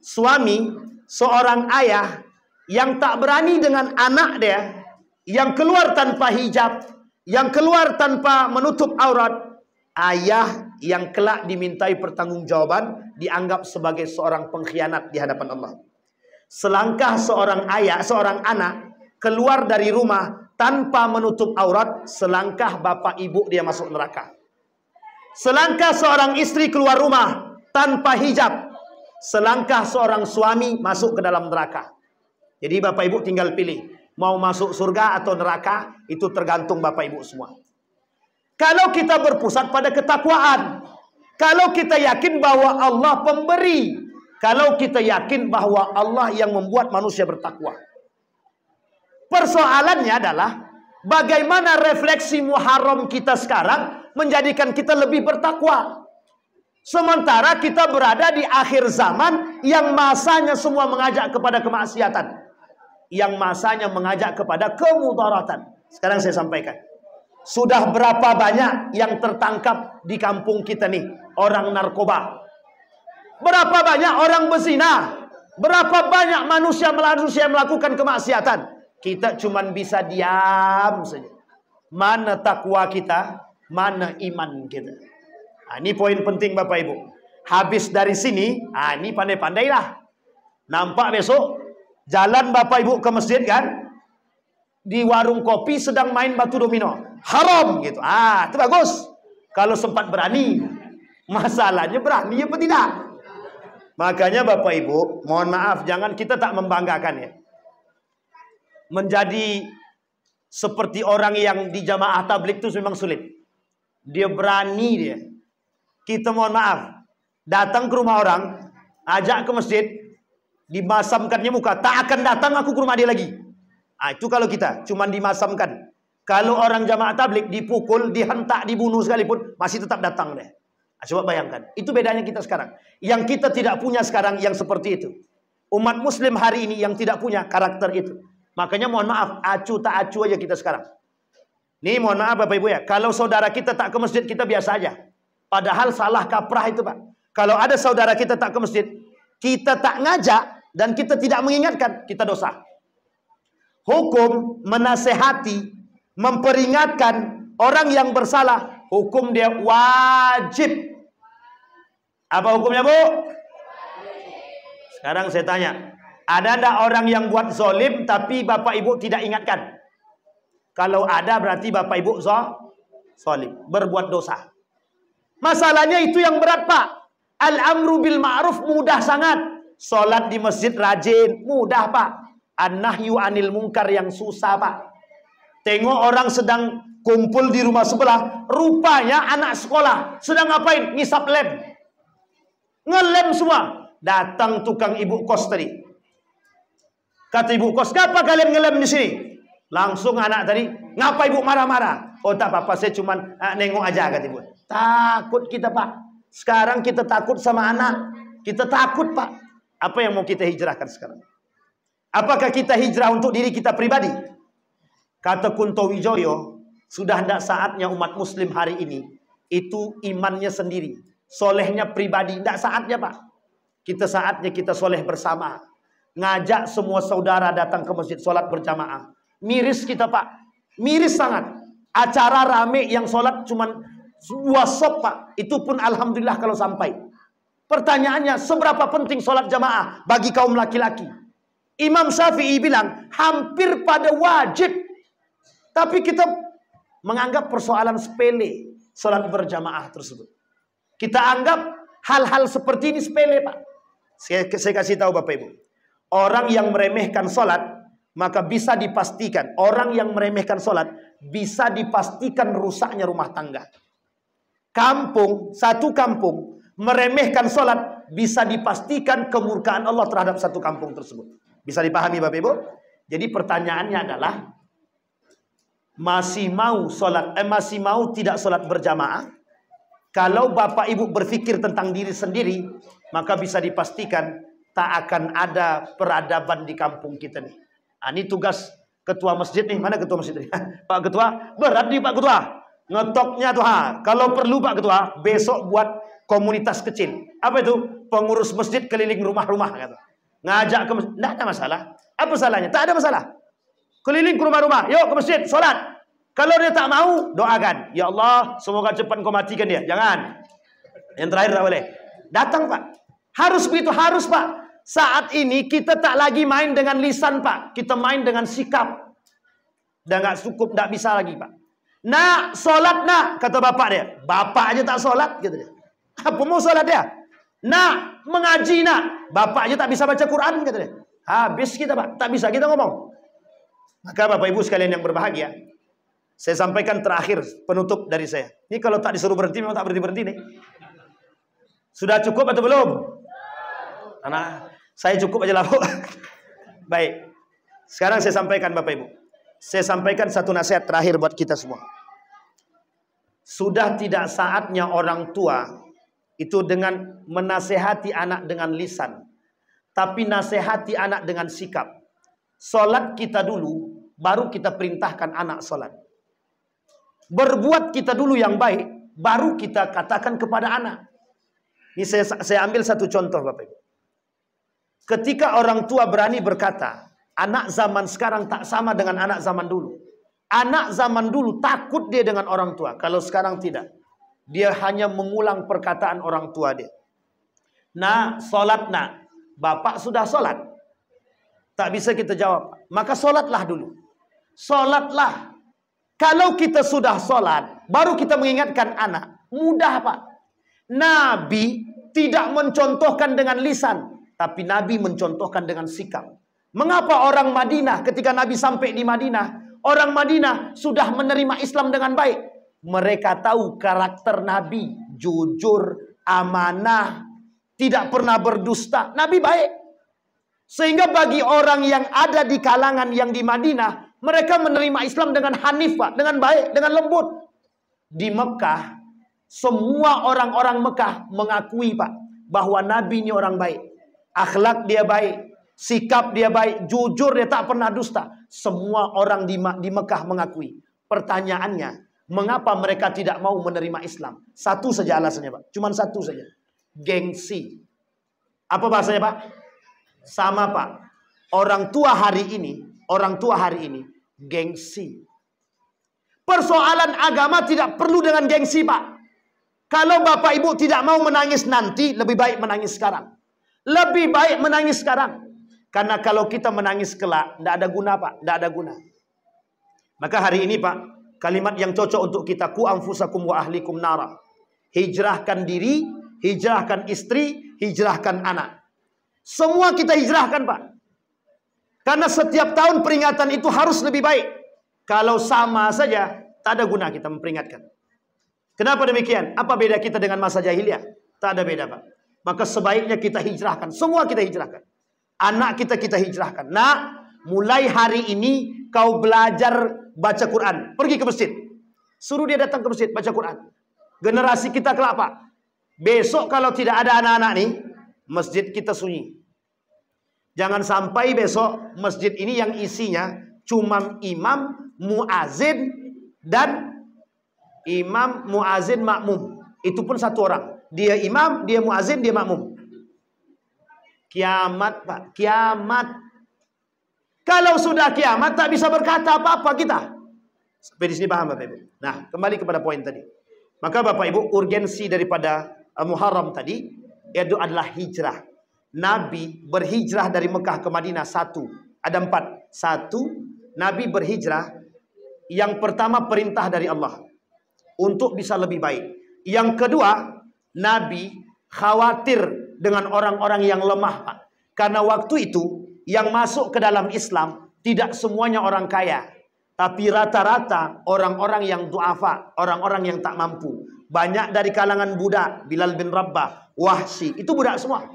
Suami, seorang ayah yang tak berani dengan anak dia, yang keluar tanpa hijab, yang keluar tanpa menutup aurat, ayah yang kelak dimintai pertanggungjawaban, dianggap sebagai seorang pengkhianat di hadapan Allah. Selangkah seorang ayah, seorang anak keluar dari rumah tanpa menutup aurat, selangkah bapak ibu dia masuk neraka. Selangkah seorang istri keluar rumah tanpa hijab, selangkah seorang suami masuk ke dalam neraka. Jadi Bapak Ibu tinggal pilih, mau masuk surga atau neraka, itu tergantung Bapak Ibu semua. Kalau kita berpusat pada ketakwaan, kalau kita yakin bahwa Allah pemberi, kalau kita yakin bahwa Allah yang membuat manusia bertakwa. Persoalannya adalah bagaimana refleksi Muharram kita sekarang menjadikan kita lebih bertakwa. Sementara kita berada di akhir zaman yang masanya semua mengajak kepada kemaksiatan, yang masanya mengajak kepada kemudaratan. Sekarang saya sampaikan, sudah berapa banyak yang tertangkap di kampung kita nih, orang narkoba. Berapa banyak orang berzina. Berapa banyak manusia melakukan kemaksiatan. Kita cuman bisa diam saja. Mana takwa kita, mana iman kita. Nah, ini poin penting Bapak Ibu. Habis dari sini, ini pandai-pandailah. Nampak besok jalan Bapak Ibu ke masjid kan, di warung kopi sedang main batu domino, haram gitu. Itu bagus. Kalau sempat berani. Masalahnya berani apa tidak? Makanya Bapak Ibu, mohon maaf, jangan kita tak membanggakan ya. Menjadi seperti orang yang di jamaah tabligh itu memang sulit. Dia berani dia. Kita mohon maaf, datang ke rumah orang, ajak ke masjid, dimasamkannya muka, tak akan datang aku ke rumah dia lagi. Itu kalau kita cuman dimasamkan. Kalau orang jamaah tabligh dipukul, dihentak, dibunuh sekalipun masih tetap datang deh. Coba bayangkan, itu bedanya kita sekarang. Yang kita tidak punya sekarang yang seperti itu. Umat muslim hari ini yang tidak punya karakter itu. Makanya mohon maaf, acu tak acu aja kita sekarang. Nih mohon maaf Bapak Ibu ya, kalau saudara kita tak ke masjid, kita biasa aja. Padahal salah kaprah itu Pak. Kalau ada saudara kita tak ke masjid, kita tak ngajak dan kita tidak mengingatkan, kita dosa. Hukum menasehati, memperingatkan orang yang bersalah, hukum dia wajib. Apa hukumnya Bu? Sekarang saya tanya, ada enggak orang yang buat zolim tapi Bapak Ibu tidak ingatkan? Kalau ada berarti Bapak Ibu zolim, berbuat dosa. Masalahnya itu yang berat Pak. Al-amru bil ma'ruf mudah sangat. Sholat di masjid rajin, mudah Pak. An-nahyu anil munkar yang susah Pak. Tengok orang sedang kumpul di rumah sebelah, rupanya anak sekolah sedang ngapain? Ngisap lem. Ngelem semua. Datang tukang ibu kos tadi. Kata ibu kos, "Kenapa kalian ngelem di sini?" Langsung anak tadi, "Ngapa ibu marah-marah?" "Oh tak apa-apa, saya cuman nengok aja," kata ibu. Takut kita Pak. Sekarang kita takut sama anak. Kita takut Pak. Apa yang mau kita hijrahkan sekarang? Apakah kita hijrah untuk diri kita pribadi? Kata Kunto Wijoyo, sudah tidak saatnya umat muslim hari ini itu imannya sendiri, solehnya pribadi. Tidak saatnya Pak. Saatnya kita soleh bersama. Ngajak semua saudara datang ke masjid sholat berjamaah. Miris kita Pak. Miris sangat. Acara rame yang sholat cuman 2 sop Pak. Itu pun alhamdulillah kalau sampai. Pertanyaannya, seberapa penting sholat jamaah bagi kaum laki-laki? Imam Syafi'i bilang hampir pada wajib. Tapi kita menganggap persoalan sepele sholat berjamaah tersebut. Kita anggap hal-hal seperti ini sepele Pak. Saya kasih tahu Bapak Ibu. Orang yang meremehkan sholat, maka bisa dipastikan, orang yang meremehkan sholat, bisa dipastikan rusaknya rumah tangga. Satu kampung, meremehkan sholat, bisa dipastikan kemurkaan Allah terhadap satu kampung tersebut. Bisa dipahami Bapak Ibu? Jadi pertanyaannya adalah, masih mau tidak sholat berjamaah? Kalau Bapak Ibu berpikir tentang diri sendiri, maka bisa dipastikan tak akan ada peradaban di kampung kita nih. Ini tugas ketua masjid nih. Mana ketua masjid nih? Pak Ketua, berat nih Pak Ketua. Ngetoknya tuh kalau perlu Pak Ketua, besok buat komunitas kecil. Apa itu? Pengurus masjid keliling rumah-rumah kata. Ngajak ke masjid. Tidak ada masalah. Apa salahnya? Tak ada masalah. Keliling ke rumah-rumah. Yuk ke masjid, sholat. Kalau dia tak mau, doakan. Ya Allah, semoga cepat kau matikan dia. Jangan. Yang terakhir tak boleh. Datang Pak. Harus begitu, harus Pak. Saat ini kita tak lagi main dengan lisan Pak. Kita main dengan sikap. Dah nggak cukup, nggak bisa lagi Pak. Nak, sholat nak, kata bapak dia. Bapak aja tak sholat, gitu dia. Apa mau sholat dia? Nak, mengaji nak. Bapak aja tak bisa baca Quran, kata dia. Habis kita, Pak. Tak bisa kita ngomong. Maka Bapak Ibu sekalian yang berbahagia, saya sampaikan terakhir penutup dari saya. Ini kalau tak disuruh berhenti, memang tak berhenti-berhenti nih. Sudah cukup atau belum? Karena saya cukup aja lah. Baik. Sekarang saya sampaikan Bapak Ibu. Saya sampaikan satu nasihat terakhir buat kita semua. Sudah tidak saatnya orang tua itu dengan menasehati anak dengan lisan, tapi nasihati anak dengan sikap. Solat kita dulu, baru kita perintahkan anak solat. Berbuat kita dulu yang baik, baru kita katakan kepada anak. Ini saya ambil satu contoh Bapak Ibu. Ketika orang tua berani berkata, anak zaman sekarang tak sama dengan anak zaman dulu. Anak zaman dulu takut dia dengan orang tua. Kalau sekarang tidak. Dia hanya mengulang perkataan orang tua dia. Nah, solat nak. Bapak sudah solat. Tak bisa kita jawab. Maka solatlah dulu. Solatlah. Kalau kita sudah solat, baru kita mengingatkan anak. Mudah Pak. Nabi tidak mencontohkan dengan lisan. Tapi Nabi mencontohkan dengan sikap. Mengapa orang Madinah ketika Nabi sampai di Madinah, orang Madinah sudah menerima Islam dengan baik? Mereka tahu karakter Nabi, jujur, amanah, tidak pernah berdusta. Nabi baik. Sehingga bagi orang yang ada di kalangan yang di Madinah, mereka menerima Islam dengan hanif, Pak, dengan baik, dengan lembut. Di Mekah, semua orang-orang Mekah mengakui, Pak, bahwa Nabi ini orang baik. Akhlak dia baik, sikap dia baik, jujur, dia tak pernah dusta. Semua orang di Mekah mengakui. Pertanyaannya, mengapa mereka tidak mau menerima Islam? Satu saja alasannya Pak. Cuman satu saja. Gengsi. Apa bahasanya Pak? Sama Pak. Orang tua hari ini gengsi. Persoalan agama tidak perlu dengan gengsi Pak. Kalau Bapak Ibu tidak mau menangis nanti, lebih baik menangis sekarang. Lebih baik menangis sekarang. Karena kalau kita menangis kelak, tidak ada guna Pak. Tidak ada guna. Maka hari ini Pak, kalimat yang cocok untuk kita, ku anfusakum wa ahlikum nara. Hijrahkan diri, hijrahkan istri, hijrahkan anak. Semua kita hijrahkan Pak. Karena setiap tahun peringatan itu harus lebih baik. Kalau sama saja, tak ada guna kita memperingatkan. Kenapa demikian? Apa beda kita dengan masa jahiliyah? Tak ada beda Pak. Maka sebaiknya kita hijrahkan. Semua kita hijrahkan. Anak kita hijrahkan. Nah, mulai hari ini kau belajar baca Quran. Pergi ke masjid. Suruh dia datang ke masjid baca Quran. Generasi kita kelak Pak. Besok kalau tidak ada anak-anak nih, masjid kita sunyi. Jangan sampai besok masjid ini yang isinya cuma imam, muazin, dan imam, muazin, makmum. Itu pun satu orang. Dia imam, dia muazin, dia makmum. Kiamat Pak, kiamat. Kalau sudah kiamat tak bisa berkata apa-apa kita. Sampai di sini paham Bapak Ibu. Nah, kembali kepada poin tadi. Maka Bapak Ibu, urgensi daripada Muharram tadi itu adalah hijrah. Nabi berhijrah dari Mekah ke Madinah satu. Ada 4. Satu, Nabi berhijrah. Yang pertama perintah dari Allah untuk bisa lebih baik. Yang kedua, Nabi khawatir dengan orang-orang yang lemah Pak. Karena waktu itu yang masuk ke dalam Islam tidak semuanya orang kaya, tapi rata-rata orang-orang yang duafa, orang-orang yang tak mampu. Banyak dari kalangan budak, Bilal bin Rabah, Wahsy, itu budak semua.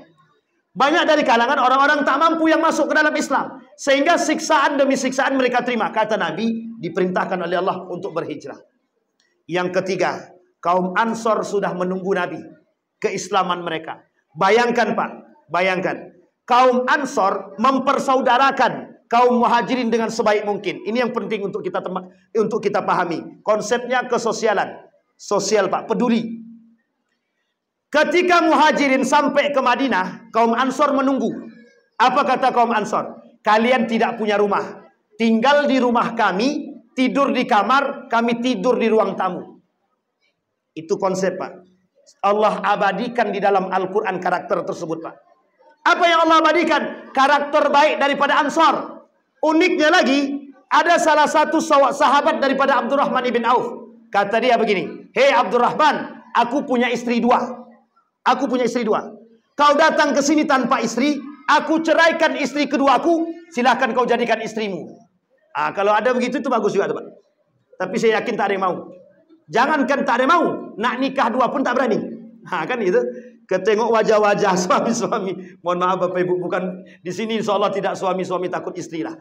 Banyak dari kalangan orang-orang tak mampu yang masuk ke dalam Islam. Sehingga siksaan demi siksaan mereka terima. Kata Nabi, diperintahkan oleh Allah untuk berhijrah. Yang ketiga, kaum Ansor sudah menunggu Nabi, keislaman mereka. Bayangkan Pak, bayangkan. Kaum Ansor mempersaudarakan kaum Muhajirin dengan sebaik mungkin. Ini yang penting untuk kita pahami. Konsepnya kesosialan. Sosial Pak, peduli. Ketika Muhajirin sampai ke Madinah, kaum Ansor menunggu. Apa kata kaum Ansor? Kalian tidak punya rumah. Tinggal di rumah kami, tidur di kamar, kami tidur di ruang tamu. Itu konsep Pak. Allah abadikan di dalam Al-Quran karakter tersebut Pak. Apa yang Allah abadikan? Karakter baik daripada Ansor. Uniknya lagi, ada salah satu sahabat daripada Abdurrahman ibn Auf. Kata dia begini, hei Abdurrahman, aku punya istri 2. Aku punya istri 2. Kau datang ke sini tanpa istri, aku ceraikan istri keduaku, silahkan kau jadikan istrimu. Kalau ada begitu itu bagus juga, Pak. Tapi saya yakin tak ada yang mau. Jangankan tak ada yang mau, nak nikah dua pun tak berani. Kan gitu. Ketengok wajah-wajah suami-suami. Mohon maaf Bapak Ibu, bukan di sini insya Allah tidak suami-suami takut istri lah.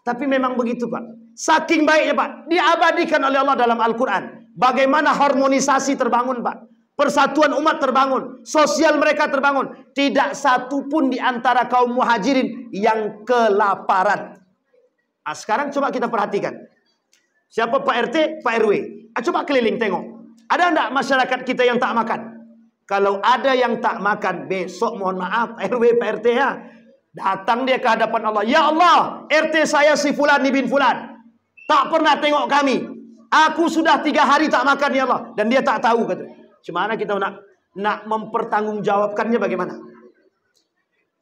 Tapi memang begitu Pak. Saking baiknya Pak, diabadikan oleh Allah dalam Al-Quran. Bagaimana harmonisasi terbangun Pak. Persatuan umat terbangun, sosial mereka terbangun. Tidak satu pun di antara kaum muhajirin yang kelaparan. Sekarang coba kita perhatikan. Siapa Pak RT, Pak RW? Coba keliling tengok. Ada enggak masyarakat kita yang tak makan? Kalau ada yang tak makan, besok mohon maaf RW, Pak RT ya. Datang dia ke hadapan Allah. Ya Allah, RT saya si Fulan bin Fulan. Tak pernah tengok kami. Aku sudah 3 hari tak makan ya Allah. Dan dia tak tahu katanya. Cuma kita nak mempertanggungjawabkannya bagaimana?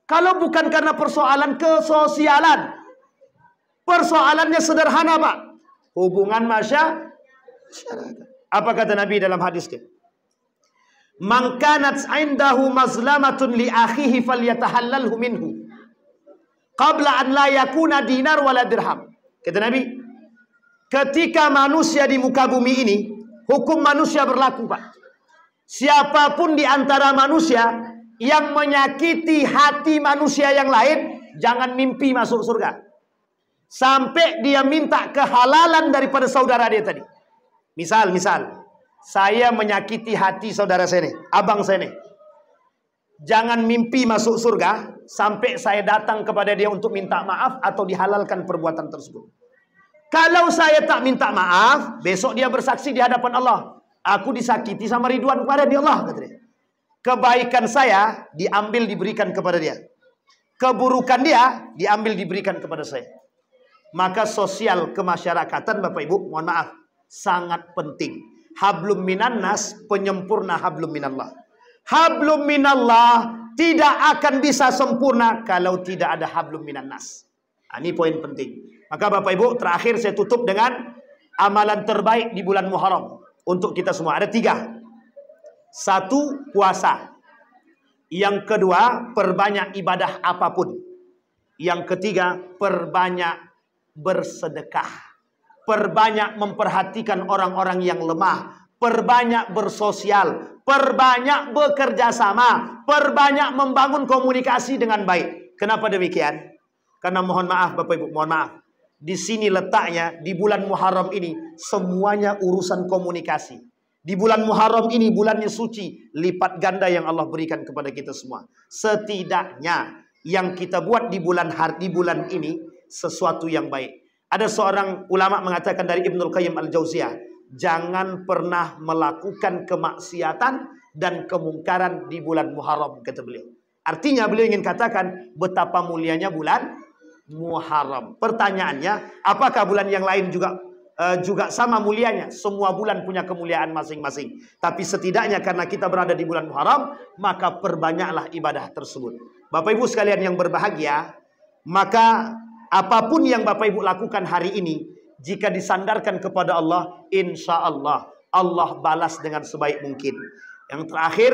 Kalau bukan karena persoalan kesosialan, persoalannya sederhana Pak. Hubungan masyarakat. Apa kata Nabi dalam hadisnya? Man kanat 'indahu mazlamatun li akhihi falyatahallalhu minhu qabla an la yakuna dinar wala dirham. Kata Nabi, ketika manusia di muka bumi ini, hukum manusia berlaku Pak. Siapapun di antara manusia yang menyakiti hati manusia yang lain, jangan mimpi masuk surga. Sampai dia minta kehalalan daripada saudara dia tadi. Misal, saya menyakiti hati saudara saya nih, abang saya nih. Jangan mimpi masuk surga sampai saya datang kepada dia untuk minta maaf atau dihalalkan perbuatan tersebut. Kalau saya tak minta maaf, besok dia bersaksi di hadapan Allah. Aku disakiti sama Ridwan kepada dia Allah, kata dia. Kebaikan saya diambil diberikan kepada dia. Keburukan dia diambil diberikan kepada saya. Maka sosial kemasyarakatan Bapak Ibu, mohon maaf, sangat penting. Hablum minan nas, penyempurna hablum minallah. Hablum minallah tidak akan bisa sempurna kalau tidak ada hablum minan nas. Ini poin penting. Maka Bapak Ibu, terakhir saya tutup dengan amalan terbaik di bulan Muharram untuk kita semua. Ada 3. 1, puasa. Yang kedua, perbanyak ibadah apapun. Yang ketiga, perbanyak bersedekah. Perbanyak memperhatikan orang-orang yang lemah. Perbanyak bersosial. Perbanyak bekerja sama. Perbanyak membangun komunikasi dengan baik. Kenapa demikian? Karena mohon maaf Bapak Ibu, mohon maaf. Di sini letaknya, di bulan Muharram ini, semuanya urusan komunikasi. Di bulan Muharram ini, bulannya suci, lipat ganda yang Allah berikan kepada kita semua. Setidaknya, yang kita buat di bulan ini, sesuatu yang baik. Ada seorang ulama mengatakan dari Ibnul Qayyim Al-Jauziyah, jangan pernah melakukan kemaksiatan dan kemungkaran di bulan Muharram, kata beliau. Artinya beliau ingin katakan betapa mulianya bulan Muharram. Pertanyaannya, apakah bulan yang lain juga sama mulianya? Semua bulan punya kemuliaan masing-masing. Tapi setidaknya karena kita berada di bulan Muharram, maka perbanyaklah ibadah tersebut. Bapak Ibu sekalian yang berbahagia, maka apapun yang Bapak Ibu lakukan hari ini, jika disandarkan kepada Allah, insya Allah Allah balas dengan sebaik mungkin. Yang terakhir,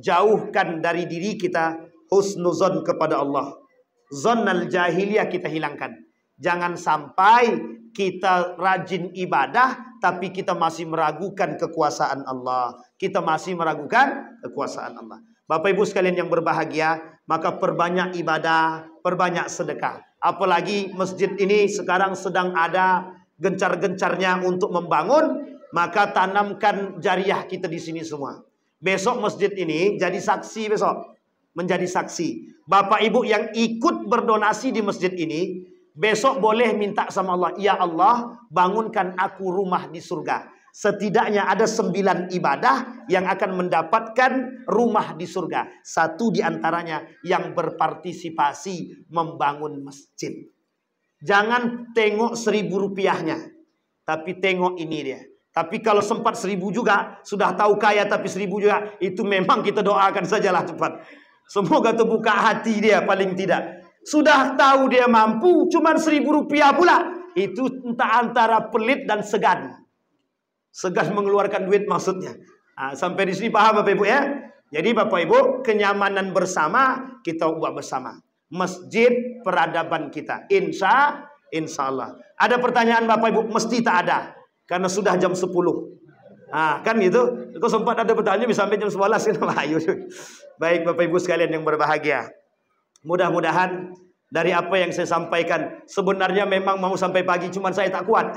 jauhkan dari diri kita husnuzon kepada Allah. Zonnal jahiliyah kita hilangkan. Jangan sampai kita rajin ibadah tapi kita masih meragukan kekuasaan Allah. Kita masih meragukan kekuasaan Allah. Bapak Ibu sekalian yang berbahagia, maka perbanyak ibadah, perbanyak sedekah. Apalagi masjid ini sekarang sedang ada gencar-gencarnya untuk membangun, maka tanamkan jariah kita di sini semua. Besok masjid ini jadi saksi besok. Menjadi saksi. Bapak Ibu yang ikut berdonasi di masjid ini, besok boleh minta sama Allah, ya Allah, bangunkan aku rumah di surga. Setidaknya ada 9 ibadah yang akan mendapatkan rumah di surga. Satu di antaranya yang berpartisipasi membangun masjid. Jangan tengok 1.000 rupiahnya, tapi tengok ini dia. Tapi kalau sempat 1.000 juga, sudah tahu kaya tapi 1.000 juga, itu memang kita doakan sajalah cepat. Semoga terbuka hati dia paling tidak. Sudah tahu dia mampu, cuma 1.000 rupiah pula. Itu entah antara pelit dan segan. Segan mengeluarkan duit maksudnya. Sampai di sini paham Bapak Ibu ya? Jadi Bapak Ibu, kenyamanan bersama kita buat bersama. Masjid peradaban kita. Insya Allah. Ada pertanyaan Bapak Ibu? Mesti tak ada. Karena sudah jam 10. Nah, kan gitu. Kalau sempat ada pertanyaan bisa sampai jam 11. Baik Bapak Ibu sekalian yang berbahagia. Mudah-mudahan dari apa yang saya sampaikan, sebenarnya memang mau sampai pagi, cuman saya tak kuat.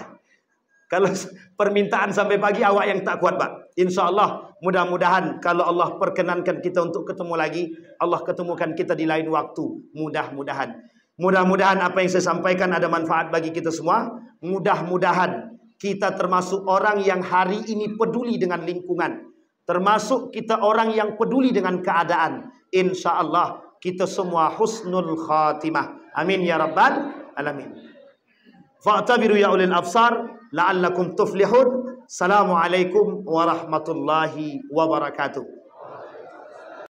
Kalau permintaan sampai pagi, awak yang tak kuat Pak. Insya Allah, mudah-mudahan kalau Allah perkenankan kita untuk ketemu lagi, Allah ketemukan kita di lain waktu. Mudah-mudahan apa yang saya sampaikan ada manfaat bagi kita semua. Mudah-mudahan kita termasuk orang yang hari ini peduli dengan lingkungan. Termasuk kita orang yang peduli dengan keadaan. Insya Allah kita semua husnul khatimah. Amin ya rabbal alamin. Fa'tabiru ya ulil absar la'allakum tuflihun. Assalamualaikum warahmatullahi wabarakatuh.